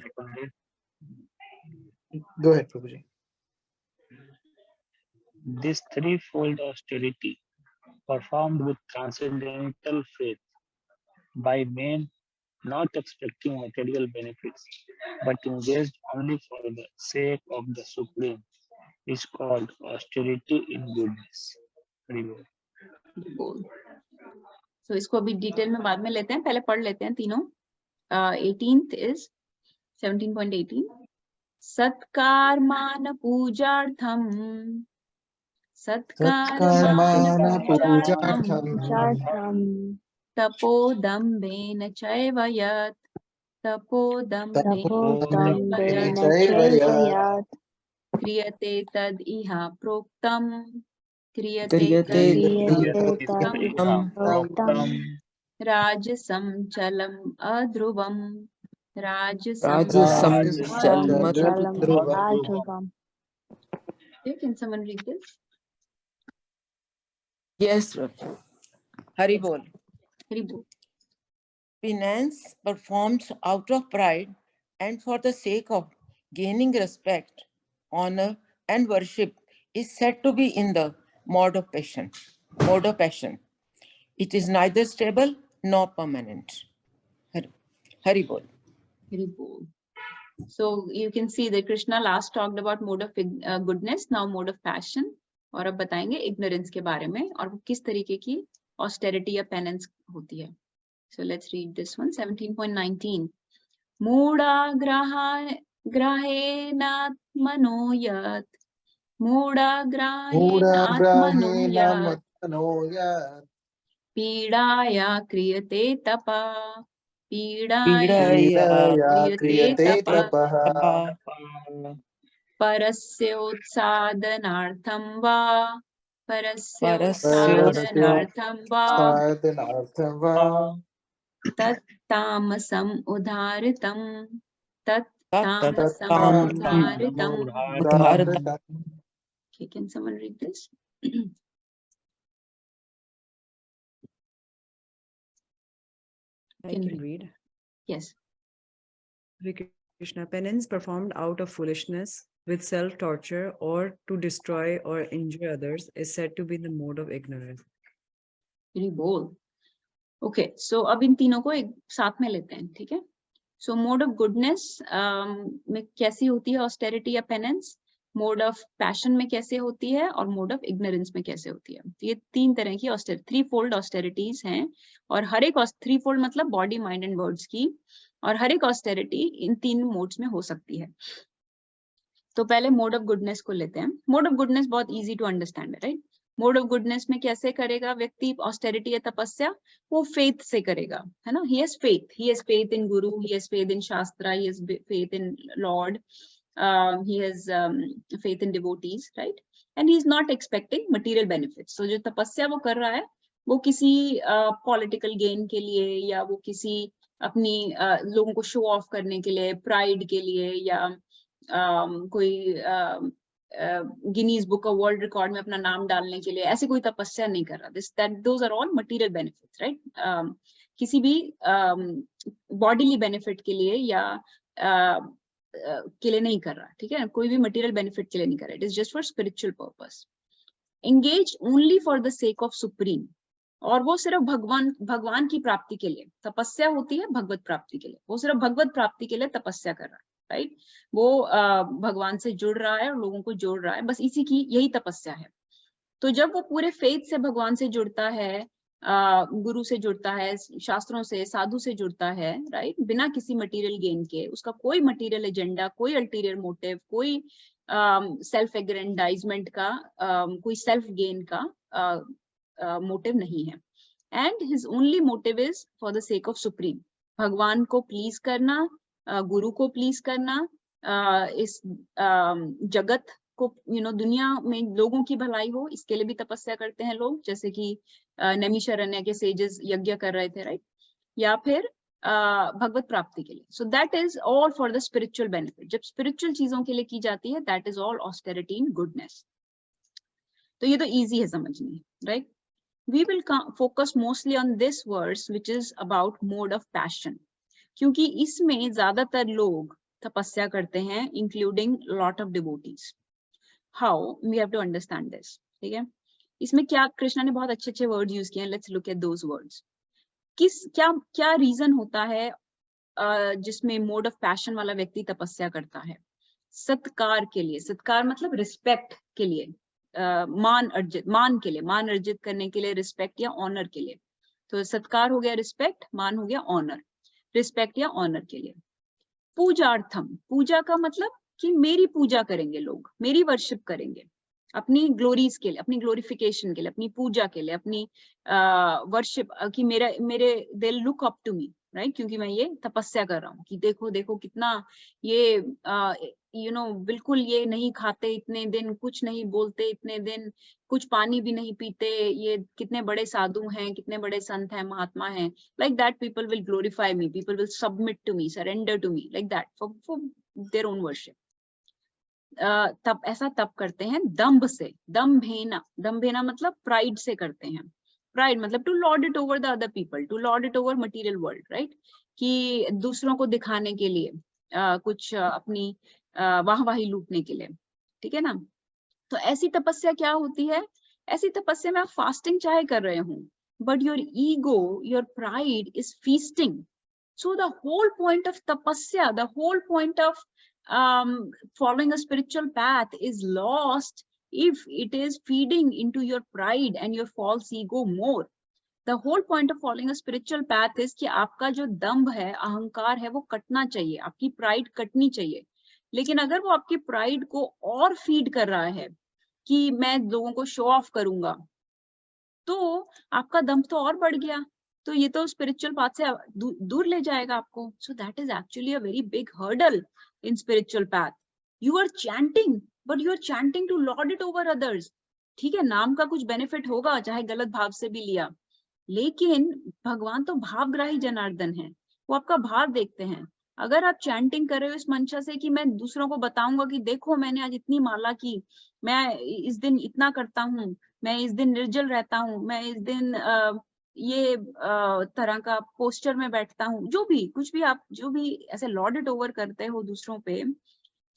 Go ahead, Prabhuji. This threefold austerity, performed with transcendental faith by men not expecting material benefits, but engaged only for the sake of the Supreme, is called austerity in goodness. So इसको अभी detail में बाद में लेते हैं, पहले पढ़ लेते हैं तीनों. 18th is 17.18. सत्कारमान पूजार्थम, सत्कर्माण पूजार्थं, तपोदम्भेन चैव यत्, तपोदम्भेन चैव यत् क्रियते तद् इह प्रोक्तम्, क्रियते राजसं चलम् अध्रुवम्, राजसं ध्रुवम्. Can someone read this? Yes, Prabhu. Hari Bol. Hari Bol. Penance performed out of pride and for the sake of gaining respect, honor, and worship is said to be in the mode of passion. It is neither stable nor permanent. Hari Bol. Hari Bol. So you can see that Krishna last talked about mode of goodness, now mode of passion. और अब बताएंगे ignorance के बारे में और वो किस तरीके की austerity या penance होती है. So let's read this one, 17.19. Mooda grahenatmano yat. Mooda grahenatmano yat. Moodagrahena Pidaya kriyate tapa. Pidaya Pidaya kriyate kriyate tapa. tapaha परस्योत्सादनार्थं वा parasya परस्योत्सादनार्थं वा sadhanartham va तत्तामसम् उदाहृतं तत्तामसम् tattam उदाहृतं. udharitam. Okay, can someone read this? I Can can we- read. Yes. Hare Krishna, penance performed out of foolishness with self-torture or to destroy or injure others is said to be the mode of ignorance. Very bold. Okay, so अब इन तीनों को एक साथ में लेते हैं, ठीक है? So mode of goodness में कैसी होती है austerity या penance, mode of passion में कैसे होती है और mode of ignorance में कैसे होती है. तो ये तीन तरह की threefold austerities हैं और हर एक threefold मतलब body, mind and words की, और हर एक austerity इन तीन modes में हो सकती है. तो पहले mode of goodness को लेते हैं. Mode of goodness बहुत easy to understand है, right? मोड ऑफ गुडनेस में कैसे करेगा व्यक्ति ऑस्टेरिटी या तपस्या, वो फेथ से करेगा, है ना. He has faith in Guru, he has faith in शास्त्रा, he has faith in Lord, he has faith in devotees, right. And he is not expecting material benefits. तो जो तपस्या वो कर रहा है वो किसी पॉलिटिकल गेन के लिए या वो किसी अपनी लोगों को शो ऑफ करने के लिए, प्राइड के लिए, या कोई Guinness book of world record में अपना नाम डालने के लिए ऐसे कोई तपस्या नहीं कर रहा. Those are all material benefits, right. किसी भी बॉडीली बेनिफिट के लिए या के लिए नहीं कर रहा, ठीक है. कोई भी मटेरियल बेनिफिट के लिए नहीं कर रहा. It is just for spiritual purpose. Engage only for the sake of supreme, और वो सिर्फ भगवान की प्राप्ति के लिए. तपस्या होती है भगवत प्राप्ति के लिए, वो सिर्फ भगवत प्राप्ति के लिए तपस्या कर रहा है, राइट. वो भगवान से जुड़ रहा है और लोगों को जोड़ रहा है, बस इसी की यही तपस्या है. तो जब वो पूरे फेथ से भगवान से जुड़ता है, गुरु से जुड़ता है, शास्त्रों से, साधु से जुड़ता है, राइट, बिना किसी मटेरियल गेन के, उसका कोई मटेरियल एजेंडा, कोई अल्टीरियर मोटिव, कोई सेल्फ एग्रेंडाइजमेंट का, कोई सेल्फ गेन का मोटिव नहीं है. And his only motive is for the sake of supreme. भगवान को प्लीज करना, गुरु को प्लीज करना, इस जगत को, दुनिया में लोगों की भलाई हो, इसके लिए भी तपस्या करते हैं लोग, जैसे कि नैमिषारण्य के सेजेस यज्ञ कर रहे थे, राइट. या फिर भगवत प्राप्ति के लिए. सो that is all for the spiritual benefit. जब स्पिरिचुअल चीजों के लिए की जाती है, that is all austerity in goodness. तो ये तो इजी है समझनी, right. We will focus mostly on this verse, which is about mode of passion, क्योंकि इसमें ज्यादातर लोग तपस्या करते हैं, including lot of devotees. How we have to understand this, ठीक है. इसमें क्या कृष्णा ने बहुत अच्छे वर्ड्स यूज किए हैं. Let's look at those words. क्या रीजन होता है जिसमें मोड ऑफ पैशन वाला व्यक्ति तपस्या करता है? सत्कार के लिए. सत्कार मतलब रिस्पेक्ट के लिए, मान के लिए, मान अर्जित करने के लिए, रिस्पेक्ट या ऑनर के लिए. तो सत्कार हो गया रिस्पेक्ट, मान हो गया ऑनर. रिस्पेक्ट या ऑनर के लिए. पूजार्थम, पूजा का मतलब कि मेरी पूजा करेंगे लोग, मेरी वर्शिप करेंगे, अपनी ग्लोरीज के लिए, अपनी ग्लोरिफिकेशन के लिए, अपनी पूजा के लिए, अपनी वर्शिप, कि मेरे they look up to me, right. क्योंकि मैं ये तपस्या कर रहा हूँ कि देखो देखो कितना ये बिल्कुल ये नहीं खाते इतने दिन, कुछ नहीं बोलते इतने दिन, कुछ पानी भी नहीं पीते, ये कितने बड़े साधु हैं, कितने बड़े संत हैं, महात्मा हैं. Like that people will glorify me, people will submit to me, surrender to me, like that for their own worship. तब करते हैं दम्भ से. दम्भेना मतलब प्राइड से करते हैं. प्राइड मतलब to lord it over the other people, to lord it over material world, right. कि दूसरों को दिखाने के लिए, कुछ अपनी वाहवाही लूटने के लिए, ठीक है ना. तो ऐसी तपस्या क्या होती है? ऐसी तपस्या में आप फास्टिंग चाहे कर रहे हो, but your ego, your pride is feasting So the whole point of tapasya, the whole point of following a spiritual path is lost if it is feeding into your pride and your false ego more. The whole point of following a spiritual path is कि आपका जो दंभ है, अहंकार है, वो कटना चाहिए, आपकी प्राइड कटनी चाहिए. लेकिन अगर वो आपकी प्राइड को और फीड कर रहा है कि मैं लोगों को शो ऑफ करूंगा, तो आपका दंभ तो और बढ़ गया, तो ये तो स्पिरिचुअल पाथ से दूर ले जाएगा आपको. So that is actually a very big hurdle in spiritual path. You are chanting, but you are chanting to lord it over others. ठीक है, नाम का कुछ बेनिफिट होगा, चाहे गलत भाव से भी लिया, लेकिन भगवान तो भावग्राही जनार्दन है, वो आपका भाव देखते हैं. अगर आप चैंटिंग कर रहे हो इस मंशा से कि मैं दूसरों को बताऊंगा कि देखो मैंने आज इतनी माला की, मैं इस दिन इतना करता हूँ, मैं इस दिन निर्जल रहता हूँ, मैं इस दिन ये तरह का पोस्टर में बैठता हूँ, जो भी कुछ भी आप जो भी ऐसे लॉर्ड इट ओवर करते हो दूसरों पे,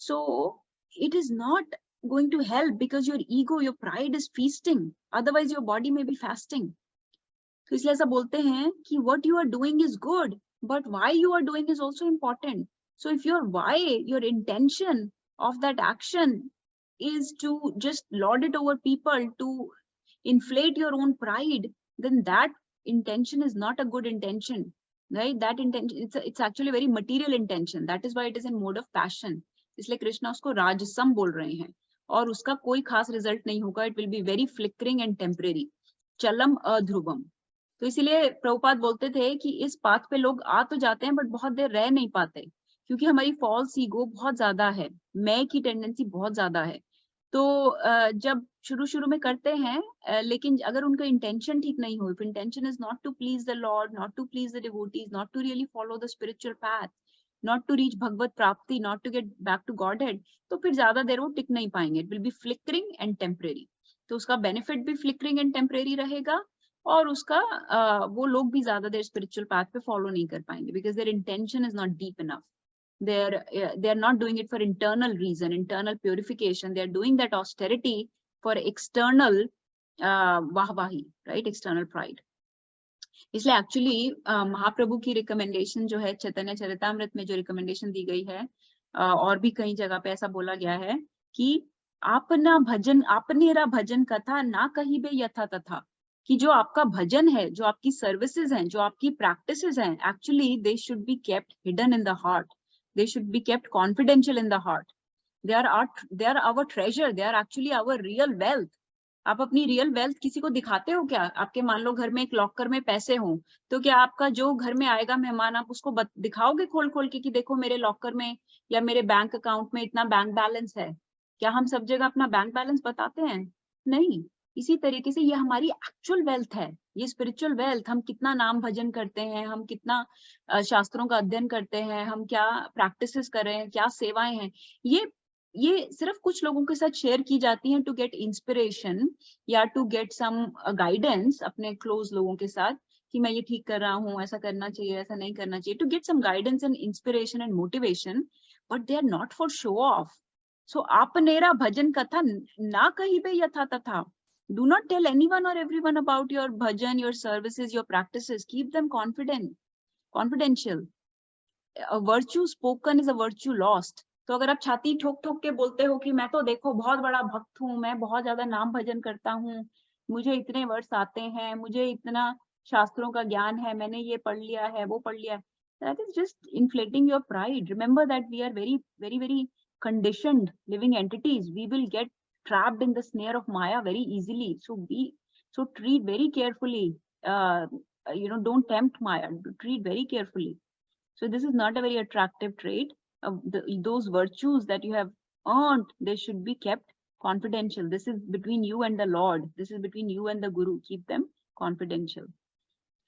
so it is not going to help because your ego, your pride is feasting, otherwise your body may be fasting. तो इसलिए ऐसा बोलते हैं कि what you are doing is good, but why you are doing is also important. So if your why, your intention of that action is to just lord it over people, to inflate your own pride, then that intention is not a good intention, right? That intention, it's actually a very material intention. That is why it is in mode of passion. इसलिए कृष्णा उसको राजसम बोल रहे हैं, और उसका कोई खास result नहीं होगा. It will be very flickering and temporary, चलम अध्रुवम. तो इसीलिए प्रभुपाद बोलते थे कि इस पाथ पे लोग आ तो जाते हैं बट बहुत देर रह नहीं पाते, क्योंकि हमारी फॉल्स ईगो बहुत ज्यादा है, मैं की टेंडेंसी बहुत ज्यादा है. तो जब शुरू में करते हैं, लेकिन अगर उनका इंटेंशन ठीक नहीं हो, if intention is not to please the lord, not to please the devotees, not to really follow the spiritual path, not to reach भगवत प्राप्ति, not to get back to godhead, तो फिर ज्यादा देर वो टिक नहीं पाएंगे. It will be flickering and temporary. तो उसका बेनिफिट भी फ्लिकरिंग एंड टेम्परेरी रहेगा, और उसका वो लोग भी ज्यादा देर स्पिरिचुअल पाथ पे फॉलो नहीं कर पाएंगे, because there intention is not deep enough. they are not doing it for internal reason, internal purification. They are doing that austerity for external wahwahi, right? External pride. इसलिए actually महाप्रभु की recommendation जो है, चैतन्य चरितामृत में जो recommendation दी गई है, और भी कई जगह पे ऐसा बोला गया है कि अपना भजन, अपनेरा भजन कथा ना कहीं बे यथा तथा, कि जो आपका भजन है, जो आपकी सर्विसेज हैं, जो आपकी प्रैक्टिसेस हैं, actually they should be kept hidden in the heart, they should be kept confidential in the heart. they are our treasure, they are actually our real wealth. आप अपनी रियल वेल्थ किसी को दिखाते हो क्या? आपके मान लो घर में एक लॉकर में पैसे हों, तो क्या आपका जो घर में आएगा मेहमान, आप उसको दिखाओगे खोल खोल के कि देखो मेरे लॉकर में या मेरे बैंक अकाउंट में इतना बैंक बैलेंस है? क्या हम सब जगह अपना बैंक बैलेंस बताते हैं? नहीं. इसी तरीके से ये हमारी एक्चुअल वेल्थ है, ये स्पिरिचुअल वेल्थ. हम कितना नाम भजन करते हैं, हम कितना शास्त्रों का अध्ययन करते हैं, हम क्या प्रैक्टिसेस कर रहे हैं, क्या सेवाएं हैं, ये सिर्फ कुछ लोगों के साथ शेयर की जाती हैं टू गेट इंस्पिरेशन या टू गेट सम गाइडेंस अपने क्लोज लोगों के साथ, कि मैं ये ठीक कर रहा हूँ, ऐसा करना चाहिए, ऐसा नहीं करना चाहिए, to get some guidance and inspiration and motivation, but they are not for show off. So आपनेरा भजन कथा ना कहीं पे यथा तथा. Do not tell anyone or everyone about your bhajan, your services, your practices. Keep them confidential. A virtue spoken is a virtue lost. तो अगर आप छाती ठोक ठोक के बोलते हो कि मैं तो देखो बहुत बड़ा भक्त हूँ, मैं बहुत ज्यादा नाम भजन करता हूँ, मुझे इतने वर्ष आते हैं, मुझे इतना शास्त्रों का ज्ञान है, मैंने ये पढ़ लिया है, वो पढ़ लिया है, that is just inflating your pride. Remember that we are very, very, very conditioned living entities. We will get trapped in the snare of Maya very easily. So treat very carefully. Don't tempt Maya. Treat very carefully. So this is not a very attractive trait. Those virtues that you have earned, they should be kept confidential. This is between you and the Lord. This is between you and the Guru. Keep them confidential.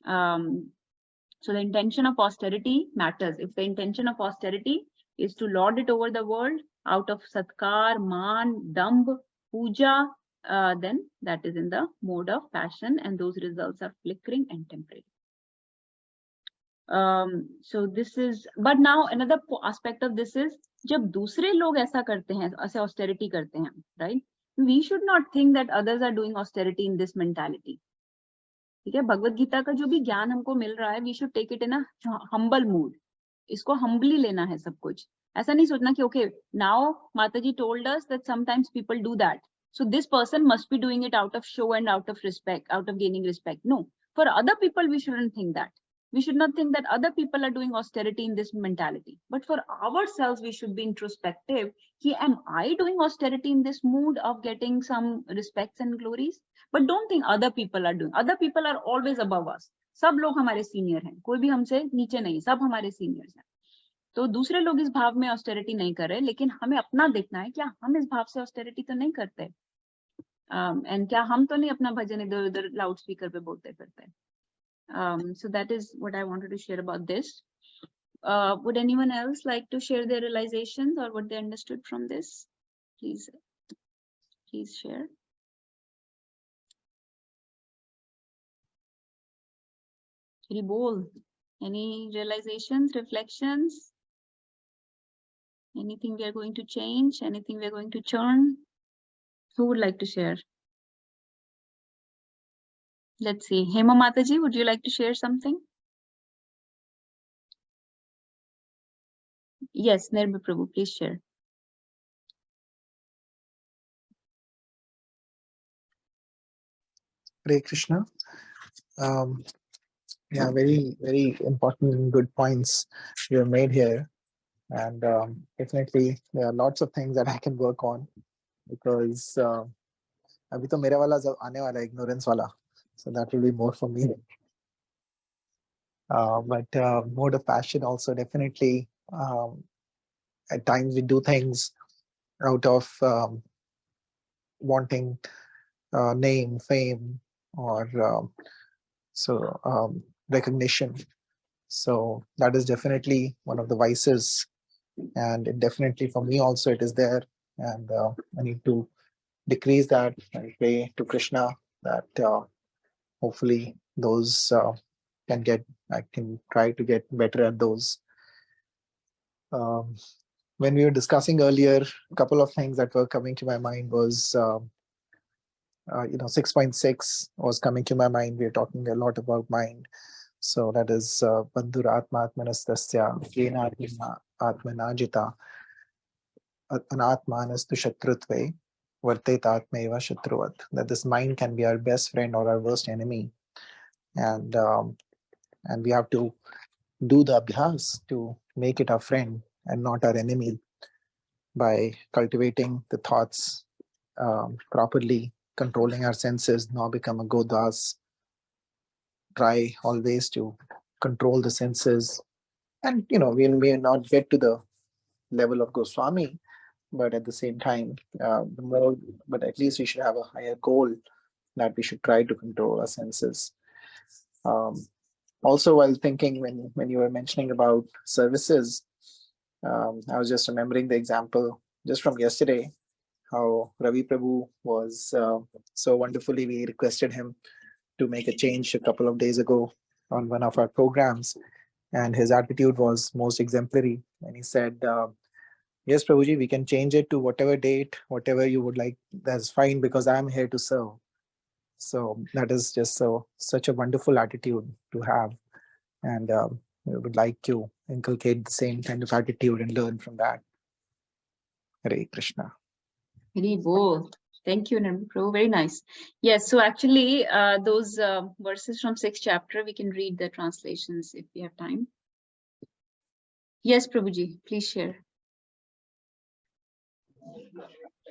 So the intention of austerity matters. If the intention of austerity is to lord it over the world out of satkar, man, dambh, puja, then that is in the mode of passion, and those results are flickering and temporary. So this is, but now another aspect of this is, जब दूसरे लोग ऐसा करते हैं, ऐसे austerity करते हैं, right? We should not think that others are doing austerity in this mentality. ठीक है, भगवत गीता का जो भी ज्ञान हमको मिल रहा है, we should take it in a humble mood. इसको हम्बली लेना है सब कुछ. ऐसा नहीं सोचना कि okay now Mata ji told us that sometimes people do that, so this person must be doing it out of show and out of respect, out of gaining respect. No, for other people we shouldn't think that. We should not think that other people are doing austerity in this mentality, but for ourselves we should be introspective. Ki, am I doing austerity in this mood of getting some respects and glories? But don't think other people are doing. Other people are always above us. सब लोग हमारे senior हैं, कोई भी हमसे नीचे नहीं, सब हमारे सीनियर्स हैं. तो दूसरे लोग इस भाव में ऑस्टेरिटी नहीं कर रहे, लेकिन हमें अपना देखना है, क्या हम इस भाव से ऑस्टेरिटी तो नहीं करते, एंड क्या हम तो नहीं अपना भजन इधर उधर लाउड स्पीकर पे बोलते फिरते. So that is what I wanted to share about this. Would anyone else like to share their realizations or what they understood from this? Please share. Shri Bol, any realizations, reflections? Anything we are going to change? Anything we are going to churn? Who would like to share? Let's see. Hema Mataji, would you like to share something? Yes, Nirbhay Prabhu, please share. Hare Krishna. Yeah, very important and good points you have made here. And definitely there are lots of things that I can work on, because abhi to mera wala aane wala ignorance wala, so that will be more for me. But mode of passion also, definitely at times we do things out of wanting name, fame, or recognition. So that is definitely one of the vices, and it definitely for me also it is there, and I need to decrease that. I pray to Krishna that hopefully those I can try to get better at those. When we were discussing earlier, a couple of things that were coming to my mind was 6.6 was coming to my mind. We are talking a lot about mind. So that is Bandhur Atma Atmanastasya Yena Atmanajita Anatmanastu Shatrutve Vartet Atmeva Shatruvat. That this mind can be our best friend or our worst enemy. And we have to do the abhyas to make it our friend and not our enemy, by cultivating the thoughts properly, controlling our senses, now become a Godas. Try always to control the senses. And we may not get to the level of Goswami, but at the same time, but at least we should have a higher goal that we should try to control our senses. Also, while thinking, when you were mentioning about services, I was just remembering the example just from yesterday, how Ravi Prabhu was so wonderfully, we requested him to make a change a couple of days ago on one of our programs, and his attitude was most exemplary. And he said, yes, Prabhuji, we can change it to whatever date, whatever you would like, that's fine, because I'm here to serve. So that is just such a wonderful attitude to have. And we would like to inculcate the same kind of attitude and learn from that. Hare Krishna. Very bold. Thank you, Nirbhay Prabhu. Very nice. Yes, so actually those verses from 6th chapter, we can read the translations if we have time. Yes, Prabhuji, please share.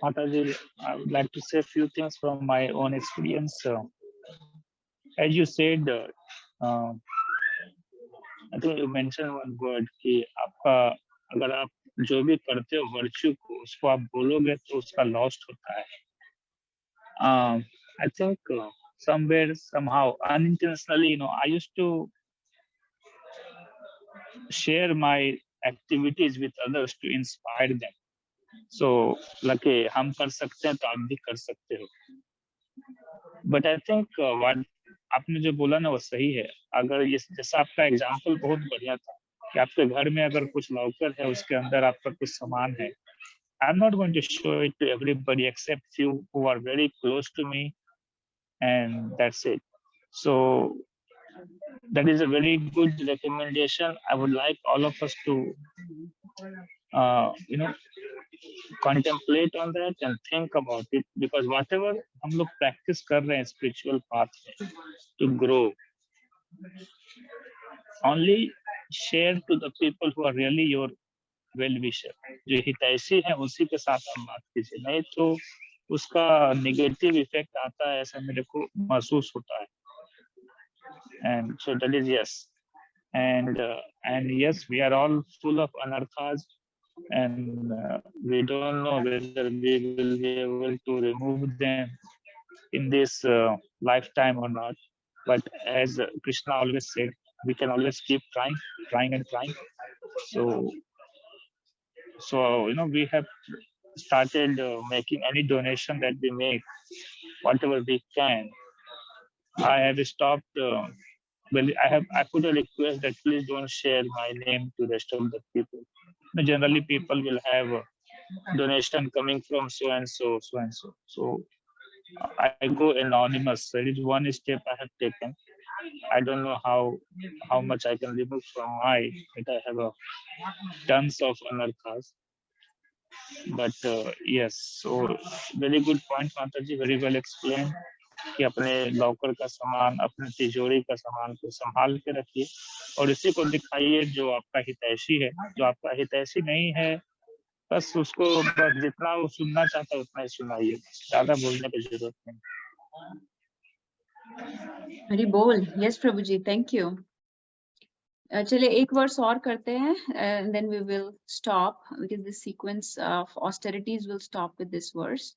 Mataji, I would like to say a few things from my own experience. As you said, I think you mentioned one word कि आपका अगर आप जो भी करते हो virtue को उसको आप बोलोगे तो उसका लॉस्ट होता है. I think somewhere somehow unintentionally, I used to share my activities with others to inspire them. So like हम कर सकते हैं तो आप भी कर सकते हो. But I think what आपने जो बोला ना वो सही है. अगर ये जैसा आपका एग्जांपल बहुत बढ़िया था कि आपके घर में अगर कुछ लॉकर है उसके अंदर आपका कुछ सामान है. I'm not going to show it to everybody except few who are very close to me, and that's it. So that is a very good recommendation. I would like all of us to, you know, contemplate on that and think about it, because whatever हम लोग practice कर रहे हैं spiritual path में, to grow, only share to the people who are really your well wisher, जो हितैषी है उसी के साथ आप बात कीजिए, नहीं तो उसका नेगेटिव इफेक्ट आता है, ऐसा मेरे को महसूस होता है. And so that is yes, and yes, we are all full of anarthas, and we don't know whether we will be able to remove them in this lifetime or not. But as Krishna always said, we can always keep trying and trying. So you know, we have started making any donation that we make, whatever we can. I have stopped. Well, I put a request that please don't share my name to the rest of the people. Generally, people will have a donation coming from so and so, so and so. So I go anonymous. That is one step I have taken. I don't know how much I can remove from my. But I have a tons of anarthas. But yes, so very good point, Mataji. Very well explained. कि अपने locker का सामान, अपने तिजोरी का सामान को संभाल के रखिए और इसी को दिखाइए जो आपका हितैषी है. जो आपका हितैषी नहीं है, बस उसको बस जितना वो सुनना चाहता है उतना ही सुनाइए, ज्यादा बोलने की जरूरत नहीं. हरि बोल. यस प्रभु जी, थैंक यू. चलिए एक वर्स और करते हैं, and then we will stop because the sequence of austerities will stop with this verse.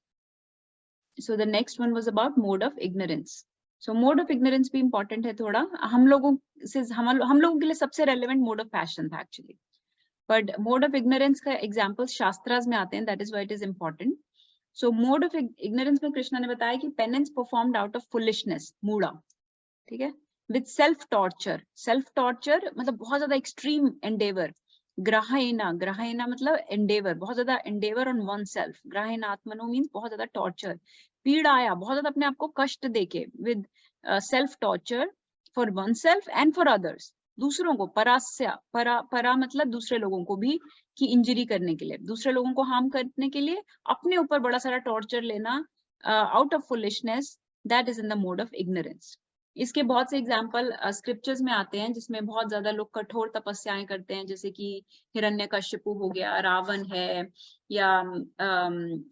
So the next one was about mode of ignorance. So mode of ignorance भी important है थोड़ा. हम लोगों के लिए सबसे relevant mode of passion था actually. But mode of ignorance का examples शास्त्रास में आते हैं, that is why it is important. So mode of ignorance में कृष्णा ने बताया कि penance performed out of foolishness, मूढ़ा, ठीक है, with self torture. Self torture मतलब बहुत ज्यादा extreme endeavor. ग्राहेना मतलब endeavor, बहुत ज्यादा endeavor on oneself. ग्राहेना आत्मनो means बहुत ज्यादा torture. पीड़ाया, बहुत ज्यादा अपने आप को कष्ट देके, with self torture for oneself and for others. दूसरों को परास्या, परा मतलब दूसरे लोगों को भी की इंजरी करने के लिए, दूसरे लोगों को हार्म करने के लिए अपने ऊपर बड़ा सारा टॉर्चर लेना out of foolishness, that is in the mode of ignorance. इसके बहुत से एग्जाम्पल स्क्रिप्चर्स में आते हैं जिसमें बहुत ज्यादा लोग कठोर तपस्याएं करते हैं, जैसे कि हिरण्यकश्यपु हो गया, रावण है, या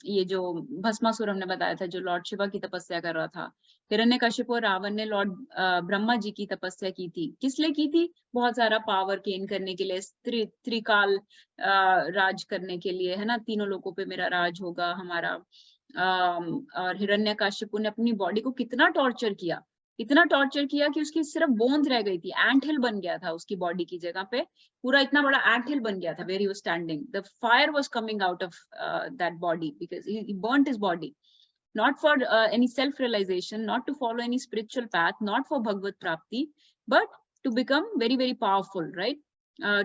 ये जो भस्मासुर हमने बताया था जो लॉर्ड शिवा की तपस्या कर रहा था. हिरण्यकश्यपु और रावण ने लॉर्ड ब्रह्मा जी की तपस्या की थी. किस लिए की थी? बहुत सारा पावर गेन करने के लिए, त्रिकाल राज करने के लिए, है ना, तीनों लोगों पे मेरा राज होगा हमारा. और हिरण्यकश्यपु ने अपनी बॉडी को कितना टॉर्चर किया, इतना टॉर्चर किया कि उसकी सिर्फ बोन्स रह गई थी, एंट हिल बन गया था उसकी बॉडी की जगह पे, पूरा इतना बड़ा एंट हिल बन गया था where he was standing. The fire was coming out of that body because he burnt his body, not for any self realization, not to follow any spiritual path, not for Bhagavad Prapti, but to become very, very powerful, right?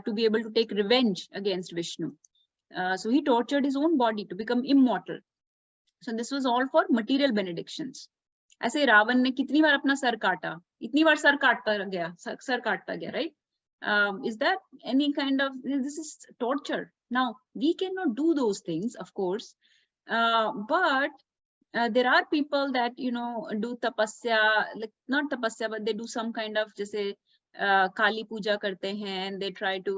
To be able to take revenge against Vishnu. So he tortured his own body to become immortal. So this was all for material benedictions. ऐसे रावण ने कितनी बार अपना sir काटा, इतनी बार sir काटता गया, right? Is that any kind of, this is torture. Now we cannot do those things, of course, but there are people that, you know, do tapasya, like not tapasya, but they do some kind of, जैसे काली पूजा करते हैं, and they try to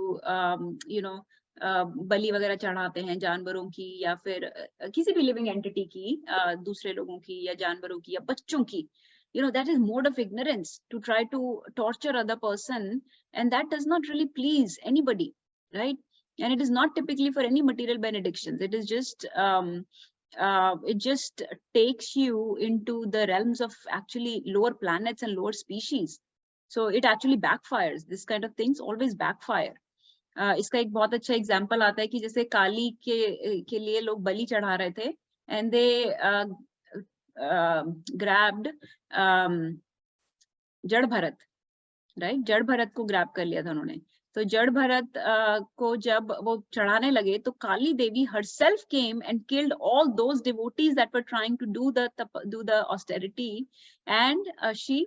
you know, बलि वगैरह चढ़ाते हैं जानवरों की, या फिर किसी भी लिविंग एंटिटी की, दूसरे लोगों की या जानवरों की या बच्चों की. You know, that is mode of ignorance, to try to torture other person, and that does not really please anybody, right? And it is not typically for any material benedictions. It is just it just takes you into the realms of actually lower planets and lower species. So it actually backfires. This kind of things always backfire. इसका एक बहुत अच्छा example आता है कि जैसे काली के लिए लोग बलि चढ़ा रहे थे, and they grabbed जड़ भरत, right? जड़ भरत को ग्रैब कर लिया था उन्होंने. तो जड़ भरत को जब वो चढ़ाने लगे तो काली देवी herself came and killed all those devotees that were trying to do the austerity, and she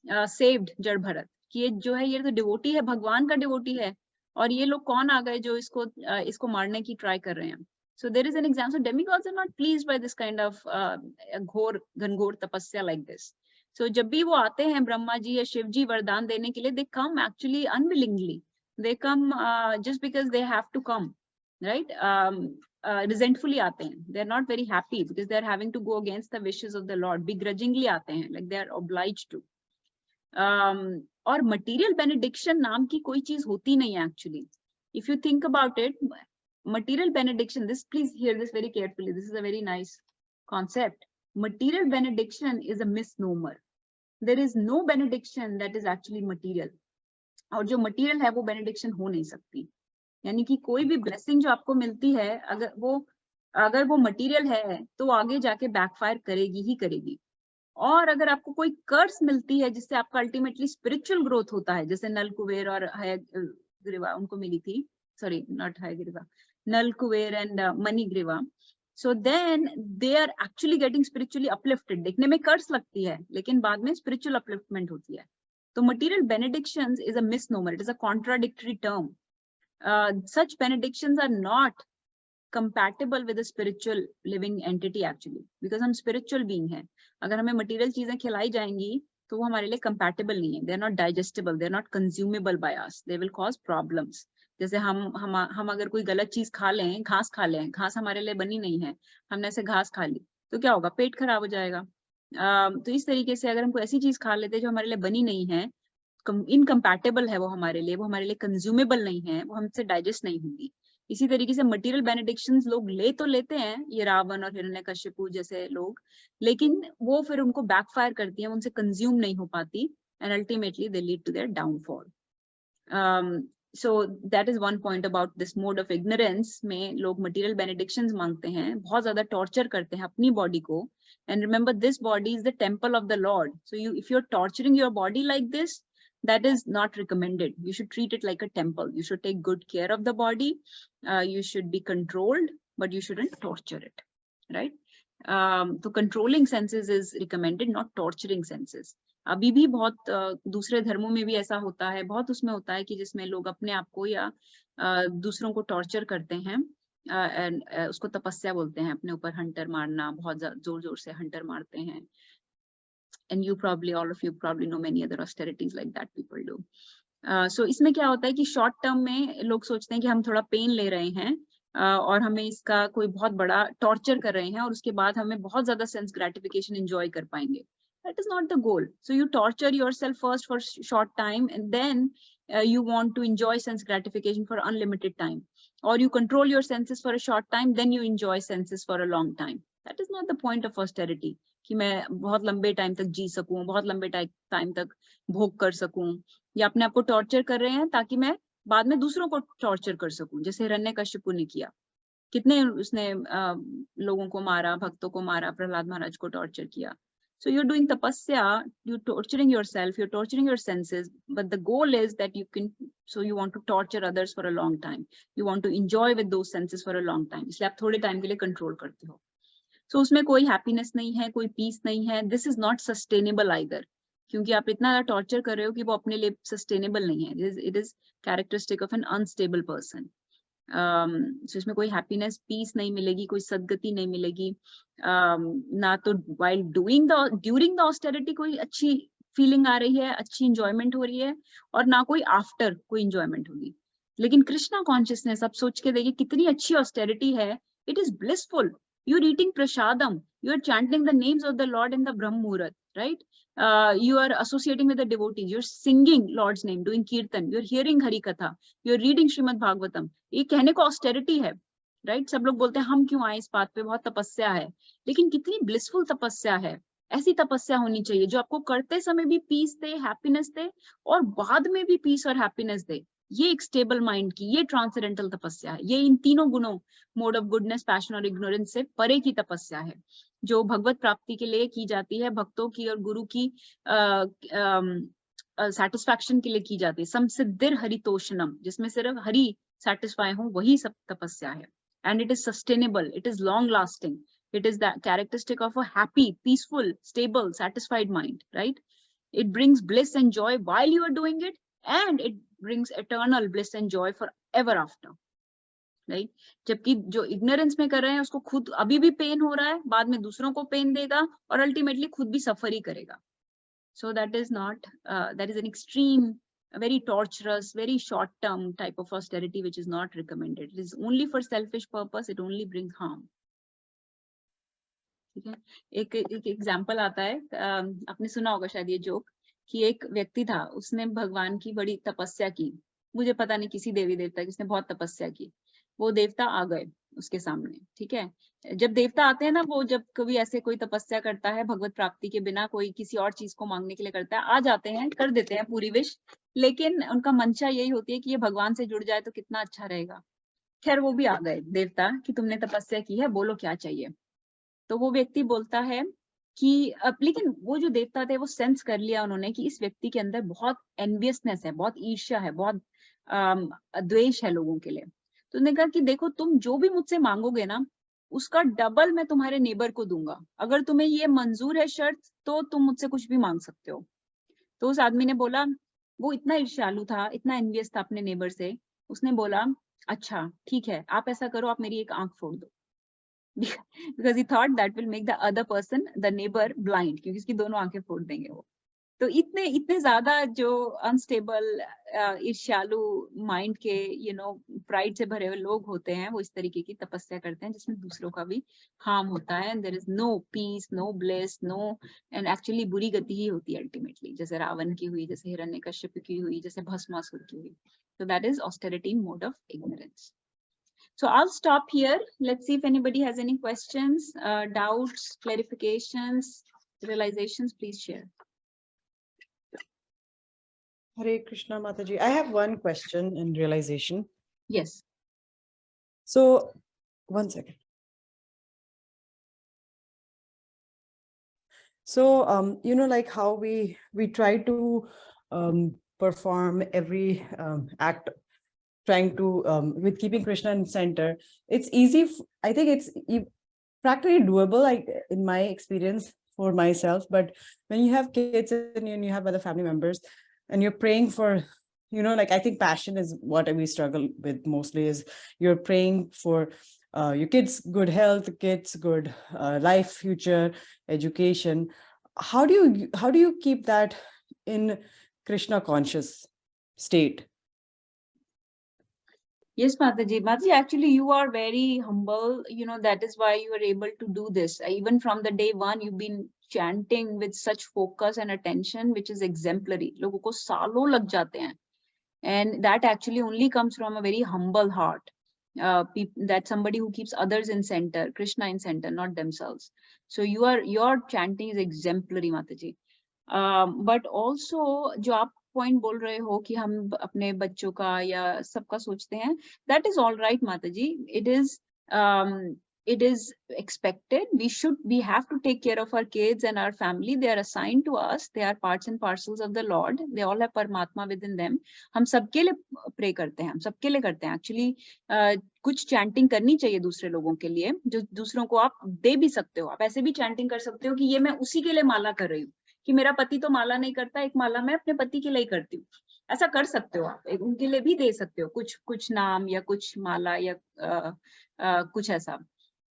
saved जड़ भरत, कि ये जो है ये तो डिवोटी है, भगवान का डिवोटी है, और ये लोग कौन आ गए जो इसको मारने की ट्राई कर रहे हैं. So there is an example. So demigods are not pleased by this kind of घनघोर तपस्या like this. So जब भी वो आते हैं ब्रह्मा जी या शिव जी वरदान देने के लिए, they come actually unwillingly. They come just because they have to come, right? Resentfully आते हैं. They are not very happy because they are having to go against the wishes of the Lord. Begrudgingly आते हैं, like they are obliged to. और material benediction नाम की कोई चीज होती नहीं है actually. If you think about it, material benediction, this, please hear this very carefully, this is a very nice concept. Material benediction is a misnomer. There is no benediction that is actually material. और जो material है वो benediction हो नहीं सकती. यानी कि कोई भी blessing जो आपको मिलती है, अगर वो material है तो आगे जाके backfire करेगी ही करेगी. और अगर आपको कोई कर्स मिलती है जिससे आपका अल्टीमेटली स्पिरिचुअल ग्रोथ होता है, जैसे नल कुबेर और हयग्रीवा उनको मिली थी, sorry not Hayagriva, Nala Kubera and Manigriva, so then they are actually getting spiritually uplifted. देखने में कर्स लगती है लेकिन बाद में स्पिरिचुअल अपलिफ्टमेंट होती है. तो material benedictions is a misnomer, it is a contradictory term. Such benedictions are not compatible with a spiritual living entity actually, because हम spiritual being हैं. अगर हमें material चीजें खिलाई जाएंगी तो वो हमारे लिए compatible नहीं है. They are not digestible, they are not consumable by us. They will cause problems. जैसे हम अगर कोई गलत चीज खा लें, घास खा लें, घास हमारे लिए बनी नहीं है, हमने ऐसे घास खा ली तो क्या होगा, पेट खराब हो जाएगा. तो इस तरीके से अगर हम कोई ऐसी चीज खा लेते हैं जो हमारे लिए बनी नहीं है, इनकम्पैटिबल है वो हमारे लिए कंज्यूमेबल नहीं है, वो हमसे डाइजेस्ट नहीं होगी. इसी तरीके से मटेरियल बेनेडिक्शंस लोग ले तो लेते हैं, ये रावण और हिरण्यकश्यपु जैसे लोग, लेकिन वो फिर उनको बैकफायर करती है, उनसे कंज्यूम नहीं हो पाती, and ultimately they lead to their downfall. So that is one point about this mode of ignorance में लोग मटेरियल बेनेडिक्शंस मांगते हैं, बहुत ज्यादा टॉर्चर करते हैं अपनी बॉडी को. And remember this body is the temple of the lord. So if you are torturing your body like this, that is not recommended. You should treat it like a temple. You should take good care of the body. You should be controlled, but you shouldn't torture it, right? So controlling senses is recommended, not torturing senses. अभी भी बहुत दूसरे धर्मों में भी ऐसा होता है, बहुत उसमें होता है कि जिसमें लोग अपने आप को या दूसरों को टॉर्चर करते हैं, उसको तपस्या बोलते हैं, अपने ऊपर हंटर मारना, बहुत जोर जोर से हंटर मारते हैं. And you probably, all of you probably know many other austerities like that people do. So इसमें क्या होता है कि शॉर्ट टर्म में लोग सोचते हैं कि हम थोड़ा पेन ले रहे हैं और हमें इसका कोई बहुत बड़ा टॉर्चर कर रहे हैं और उसके बाद हमें बहुत ज्यादा सेंस ग्रेटिफिकेशन एंजॉय कर पाएंगे. That is not the goal. So you torture yourself first for short time, and then you want to enjoy sense gratification for unlimited time, or you control your senses for a short time, then you enjoy senses for a long time. That is not the point of austerity. कि मैं बहुत लंबे time तक जी सकूं, बहुत लंबे time तक भोग कर सकूं, या अपने आप को टॉर्चर कर रहे हैं ताकि मैं बाद में दूसरों को टॉर्चर कर सकूं, जैसे हिरण्यकश्यपु ने किया. कितने उसने लोगों को मारा, भक्तों को मारा, प्रहलाद महाराज को टॉर्चर किया. So you're doing tapasya, you're torturing yourself, you're torturing your senses, but the goal is that you can, so you want to torture others for a long time. You want to enjoy with those senses for a long time. इसलिए आप थोड़े time के लिए control करते हो. So उसमें कोई happiness नहीं है, कोई पीस नहीं है. This is not sustainable either, क्योंकि आप इतना टॉर्चर कर रहे हो कि वो अपने लिए सस्टेनेबल नहीं है. It is characteristic of an unstable person. So इसमें कोई हैप्पीनेस, पीस नहीं मिलेगी, कोई सदगति नहीं मिलेगी. ना तो while during the austerity कोई अच्छी फीलिंग आ रही है, अच्छी इंजॉयमेंट हो रही है, और ना कोई आफ्टर कोई इंजॉयमेंट होगी. लेकिन कृष्णा कॉन्शियसनेस, आप सोच के देखिए कितनी अच्छी ऑस्टेरिटी है. It is blissful. You're eating prasadam, you're chanting the names of the Lord in the Brahm Muhurat, right? You are associating with the devotees, you're singing Lord's name, doing kirtan, you're hearing Hari Katha, you're reading Srimad Bhagavatam. ये कहने को austerity है, right? सब लोग बोलते हैं हम क्यों आए इस बात पे, बहुत तपस्या है, लेकिन कितनी blissful तपस्या है. ऐसी तपस्या होनी चाहिए जो आपको करते समय भी पीस दे, हैप्पीनेस दे, और बाद में भी पीस और हैप्पीनेस दे. ये एक स्टेबल माइंड की, ये ट्रांसेंडेंटल तपस्या है. ये इन तीनों गुणों, मोड ऑफ गुडनेस, पैशन और इग्नोरेंस से परे की तपस्या है, जो भगवत प्राप्ति के लिए की जाती है, भक्तों की और गुरु की सेटिस्फैक्शन के लिए की जाती है. समसिद्धिर हरितोषणम, जिसमें सिर्फ हरि सेटिस्फाई हो, वही सब तपस्या है. And it is sustainable, it is long lasting, it is that characteristic of a happy, peaceful, stable, satisfied mind, right? It brings bliss and joy while you are doing it, and it brings eternal bliss and joy for ever after. Right जबकि जो ignorance में कर रहे हैं उसको खुद अभी भी पेन हो रहा है, बाद में दूसरों को पेन देगा और अल्टीमेटली खुद भी सफर ही करेगा. So that is not, that is an extreme, a very torturous, very short-term type of austerity which is not recommended. It is only for selfish purpose. It only brings harm. ठीक है. एक example आता है, आपने सुना होगा शायद ये जोक, कि एक व्यक्ति था, उसने भगवान की बड़ी तपस्या की. मुझे पता नहीं किसी देवी देवता की, उसने बहुत तपस्या की. वो देवता आ गए उसके सामने. ठीक है. जब देवता आते हैं ना, वो जब कभी ऐसे कोई तपस्या करता है भगवत प्राप्ति के बिना, कोई किसी और चीज को मांगने के लिए करता है, आ जाते हैं, कर देते हैं पूरी विश, लेकिन उनका मंशा यही होती है कि ये भगवान से जुड़ जाए तो कितना अच्छा रहेगा. खैर वो भी आ गए देवता कि तुमने तपस्या की है, बोलो क्या चाहिए. तो वो व्यक्ति बोलता है कि लेकिन वो जो देवता थे वो सेंस कर लिया उन्होंने कि इस व्यक्ति के अंदर बहुत एनवियसनेस है, बहुत ईर्ष्या है, बहुत द्वेष है लोगों के लिए. तो उन्होंने कहा कि देखो, तुम जो भी मुझसे मांगोगे ना, उसका डबल मैं तुम्हारे नेबर को दूंगा. अगर तुम्हें ये मंजूर है शर्त, तो तुम मुझसे कुछ भी मांग सकते हो. तो उस आदमी ने बोला, वो इतना ईर्ष्यालु था, इतना एनवियस था अपने नेबर से, उसने बोला अच्छा ठीक है, आप ऐसा करो, आप मेरी एक आंख फोड़ दो. because he thought that will make the other person, the neighbor, blind, क्योंकि उसकी दोनों आंखें फोड़ देंगे वो. तो इतने ज्यादा जो अनस्टेबल ईर्ष्यालु माइंड के प्राइड से भरे हुए लोग होते हैं, वो इस तरीके की तपस्या करते हैं जिसमें दूसरों का भी हार्म होता है. And there is no peace, no bliss, no, and actually बुरी गति ही होती है अल्टीमेटली, जैसे रावण की हुई, जैसे हिरण्यकश्यप की हुई, जैसे भस्मासुर की हुई. So that is austerity mode of ignorance. So I'll stop here. Let's see if anybody has any questions, doubts, clarifications, realizations. Please share. Hare Krishna Mataji. I have one question and realization. Yes. So, one second. So, like how we try to perform every act, trying to with keeping Krishna in center. It's easy. I think it's practically doable, like in my experience for myself. But when you have kids and you have other family members, and you're praying for, like I think passion is what we struggle with mostly. Is you're praying for your kids' good health, kids' good life, future, education. How do you keep that in Krishna conscious state? Yes, Mataji. Mataji, actually, you are very humble. That is why you are able to do this. Even from the day one, you've been chanting with such focus and attention, which is exemplary. लोगों को सालों लग जाते हैं. And that actually only comes from a very humble heart. That somebody who keeps others in center, Krishna in center, not themselves. So your chanting is exemplary, Mataji. But also, जो आप point बोल रहे हो कि हम अपने बच्चों का या सबका सोचते हैं, that is all right, Mataji. It is expected. We have to take care of our kids and our family. They are assigned to us. They are parts and parcels of the Lord. They all have Paramatma within them. हम सबके लिए pray करते हैं, हम सबके लिए करते हैं. Actually, कुछ चैंटिंग करनी चाहिए दूसरे लोगों के लिए, जो दूसरों को आप दे भी सकते हो. आप ऐसे भी चैंटिंग कर सकते हो कि ये मैं उसी के लिए माला कर रही हूँ, कि मेरा पति तो माला नहीं करता, एक माला मैं अपने पति के लिए करती हूँ. ऐसा कर सकते हो आप, उनके लिए भी दे सकते हो कुछ नाम या कुछ माला या कुछ ऐसा.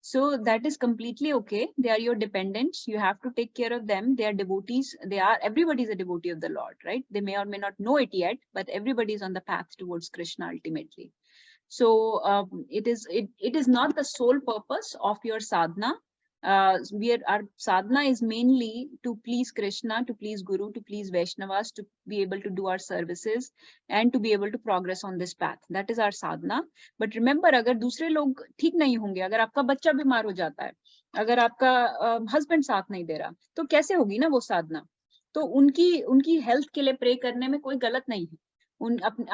So that is completely okay. They are your dependents. You have to take care of them. They are devotees. Everybody is a devotee of the Lord, right? They may or may not know it yet, but everybody is on the path towards Krishna ultimately. So it is not the sole purpose of your sadhana. Our sadhana is mainly to please Krishna, to please Guru, to please Vaishnavas, to be able to do our services and to be able to progress on this path. That is our sadhana. But remember, अगर दूसरे लोग ठीक नहीं होंगे, अगर आपका बच्चा बीमार हो जाता है, अगर आपका हस्बैंड साथ नहीं दे रहा, तो कैसे होगी ना वो साधना. तो उनकी हेल्थ के लिए प्रे करने में कोई गलत नहीं है.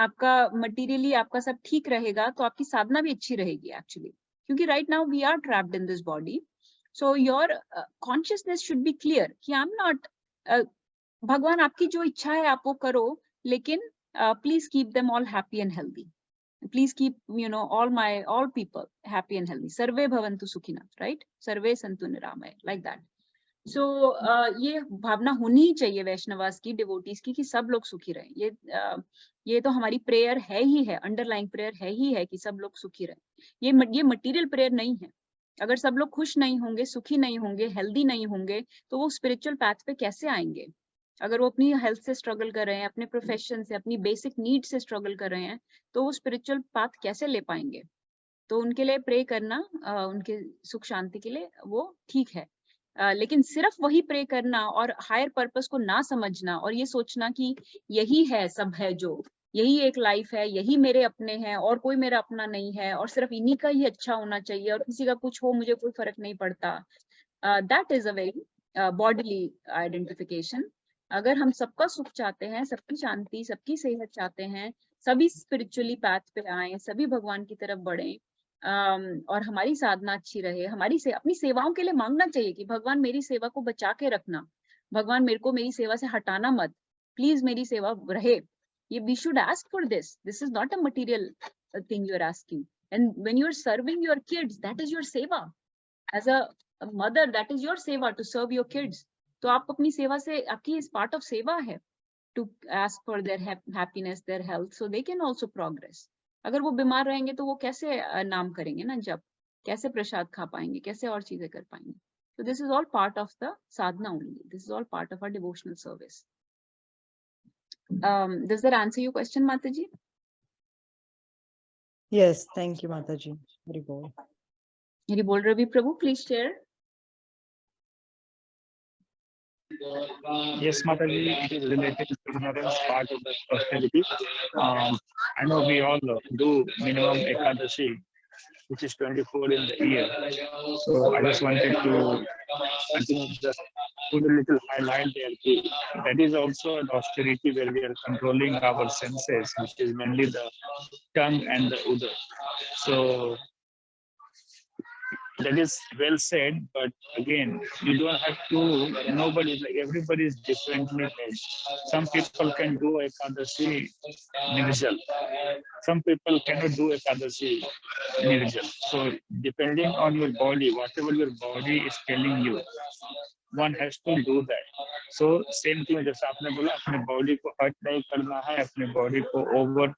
आपका मटीरियली आपका सब ठीक रहेगा तो आपकी साधना भी अच्छी रहेगी एक्चुअली, क्योंकि right now we are trapped in this body. So your consciousness should be clear कि I'm not, भगवान आपकी जो इच्छा है आप वो करो, लेकिन please keep them all happy and healthy. Please keep all people happy and healthy. Sarve bhavantu sukhina, right? Sarve santu niramaya, like that. सो ये भावना होनी ही चाहिए वैष्णवास की, डिवोटीज की, कि सब लोग सुखी रहें। ये तो हमारी प्रेयर है ही है, अंडरलाइंग प्रेयर है ही है कि सब लोग सुखी रहें। ये मटेरियल प्रेयर नहीं है। अगर सब लोग खुश नहीं होंगे, सुखी नहीं होंगे, हेल्दी नहीं होंगे, तो वो स्पिरिचुअल पैथ पे कैसे आएंगे? अगर वो अपनी हेल्थ से स्ट्रगल कर रहे हैं, अपने प्रोफेशन से, अपनी बेसिक नीड से स्ट्रगल कर रहे हैं, तो वो स्पिरिचुअल पाथ कैसे ले पाएंगे? तो उनके लिए प्रे करना, उनके सुख शांति के लिए, वो ठीक है। लेकिन सिर्फ वही प्रे करना और हायर पर्पस को ना समझना और ये सोचना कि यही है, सब है, जो यही एक लाइफ है, यही मेरे अपने हैं और कोई मेरा अपना नहीं है और सिर्फ इन्हीं का ही अच्छा होना चाहिए और किसी का कुछ हो मुझे कोई फर्क नहीं पड़ता, that is a very bodily identification. अगर हम सबका सुख चाहते हैं, सबकी शांति, सबकी सेहत चाहते हैं, सभी स्पिरिचुअली पैथ पे आए, सभी भगवान की तरफ बढ़े, और हमारी साधना अच्छी रहे, अपनी सेवाओं के लिए मांगना चाहिए कि भगवान मेरी सेवा को बचा के रखना, भगवान मेरे को मेरी सेवा से हटाना मत, प्लीज मेरी सेवा रहे। ये we should ask for this is not a material thing you are asking, and when you are serving your kids, that is your seva. As a mother, that is your seva, to serve your kids. तो आप अपनी सेवा से, आपकी इस part of सेवा है to ask for their happiness, their health, so they can also progress. अगर वो बीमार रहेंगे तो वो कैसे नाम करेंगे ना, जब कैसे प्रसाद खा पाएंगे, कैसे और चीजें कर पाएंगे? So this is all part of the sadhana only. This is all part of our devotional service. Does that answer your question, Mataji? Yes, thank you, Mataji. Very good. Hari bol Ravi Prabhu, please share. Yes, Mataji, it is related to ignorance part of the austerity. I know we all do minimum Ekadashi, which is 24 in the year. So I just wanted to, I think, just put a little highlight there. That is also an austerity where we are controlling our senses, which is mainly the tongue and the udar. So that is well said, but again, you don't have to, nobody's like, everybody is differently made. Some people can do Ekadashi Nirjal. Some people cannot do Ekadashi Nirjal. So depending on your body, whatever your body is telling you, one has to do that. So same thing, जैसा आपने बोला, अपने body को hurt नहीं करना है, अपने body को over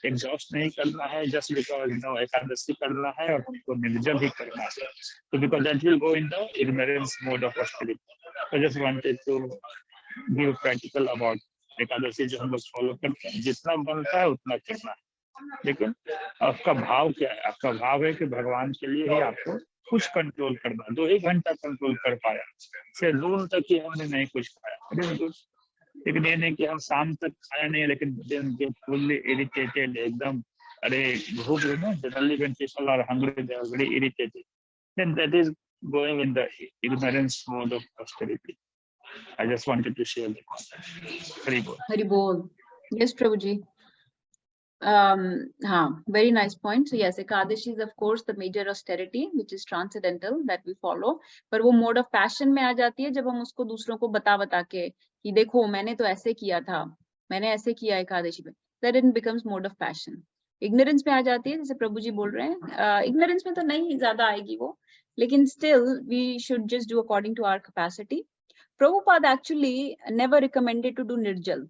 एग्जॉस्ट नहीं करना है जस्ट बिकॉज एकादशी करना है और हमको निर्जल ही करना है, तो because that will go in the ignorance mode of austerity. I just wanted to give practical about Ekadashi जो हम लोग फॉलो करते हैं, जितना बनता है उतना करना है, लेकिन आपका भाव क्या है? आपका भाव है कि भगवान के लिए ही आपको कुछ कंट्रोल करना, 2 घंटा कंट्रोल कर पाया, से नून तक ही हमने नहीं कुछ खाया, लेकिन ये नहीं कि हम शाम तक खाया नहीं, लेकिन फुल्ली इरिटेटेड एकदम, अरे भूख है ना, generally when people are hungry they are very irritated, then that is going in the ignorance mode of austerity. I just wanted to share that. Hari bol. Yes, Prabhuji. Very nice point. So yes, Ekadashi is of course the major austerity which is transcendental that we follow. पर वो mode of passion में आ जाती है जब हम उसको दूसरों को बता के कि देखो मैंने तो ऐसे किया था, मैंने ऐसे किया एकादशी में, that it becomes mode of passion. Ignorance में आ जाती है, जैसे प्रभु जी बोल रहे हैं, ignorance में तो नहीं ज्यादा आएगी वो, लेकिन still we should just do according to our capacity. Prabhupada actually never recommended to do nirjal.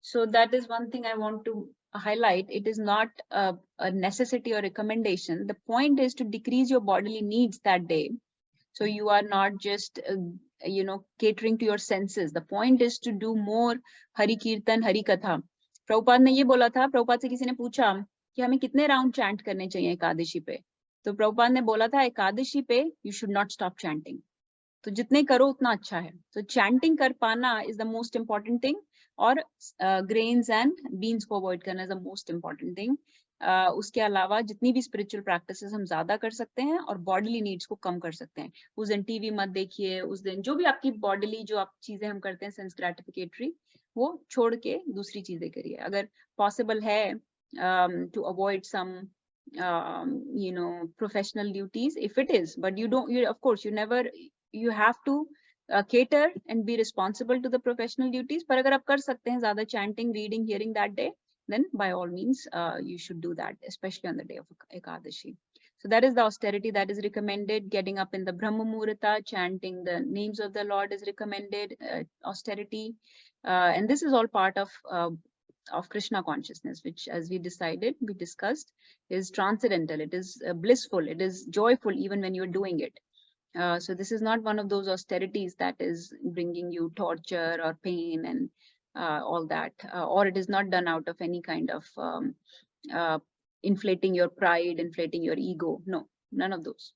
So that is one thing I want to highlight. It is not a necessity or recommendation. The point is to decrease your bodily needs that day. So you are not just, catering to your senses. The point is to do more Hari Kirtan, Hari Katha. Prabhupada ने ये बोला था, प्रभुपाद से किसी ने पूछा कि हमें कितने राउंड चैंट करने चाहिए एकादशी पे, तो प्रभुपाद ने बोला था एकादशी पे you should not stop chanting. तो जितने करो उतना अच्छा है. तो चैंटिंग कर पाना is the most important thing, और ग्रेन्स एंड बीन्स को अवॉइड करना is the most important thing. उसके अलावा जितनी भी स्पिरिचुअल प्रैक्टिसेस हम ज्यादा कर सकते हैं और बॉडीली नीड्स को कम कर सकते हैं. उस दिन टीवी मत देखिए, उस दिन जो भी आपकी बॉडीली जो आप चीजें हम करते हैं सेंस ग्रेटिफिकेटरी, वो छोड़ के दूसरी चीजें करिए. अगर पॉसिबल है to avoid some professional duties, if it is, but you don't, of course you have to cater and be responsible to the professional duties. पर अगर आप कर सकते हैं ज़्यादा chanting, reading, hearing that day, then by all means you should do that, especially on the day of Ekadashi. So that is the austerity that is recommended. Getting up in the Brahma Muhurta, chanting the names of the Lord is recommended, austerity. And this is all part of Krishna consciousness, which, as we discussed, is transcendental. It is blissful. It is joyful even when you're doing it. So this is not one of those austerities that is bringing you torture or pain and all that, or it is not done out of any kind of inflating your pride, inflating your ego. No, none of those.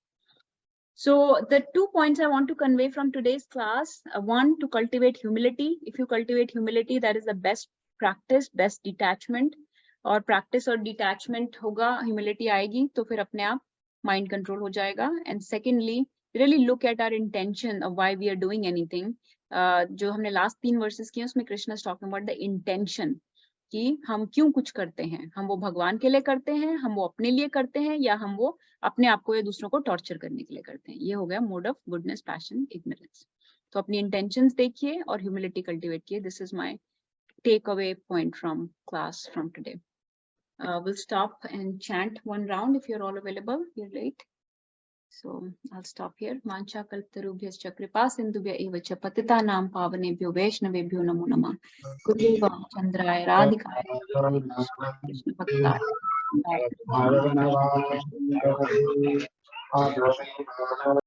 So the 2 points I want to convey from today's class, one, to cultivate humility. If you cultivate humility, that is the best practice, best detachment. और practice और detachment होगा, humility आएगी, तो फिर अपने आप mind control हो जाएगा. And secondly, really look at our intention of why we are doing anything. जो हमने last 3 verses किए, उसमें Krishna is talking about the intention. कि हम क्यों कुछ करते हैं, हम वो भगवान के लिए करते हैं, हम वो अपने लिए करते हैं, या हम वो अपने आप को या दूसरों को टॉर्चर करने के लिए करते हैं. ये हो गया mode of goodness, passion, ignorance. तो अपनी इंटेंशंस देखिए और ह्यूमिलिटी कल्टीवेट किए. This is my take away point from class from today. We'll stop and chant one round if you're all available. You're late. So I'll stop here. Mancha kalptarubhyascha kripa sindhubhya eva cha patitanam pavanebhyo vaishnavebhyo namo namah. Gurudeva Chandraya Radhikaya Krishna Bhaktaya.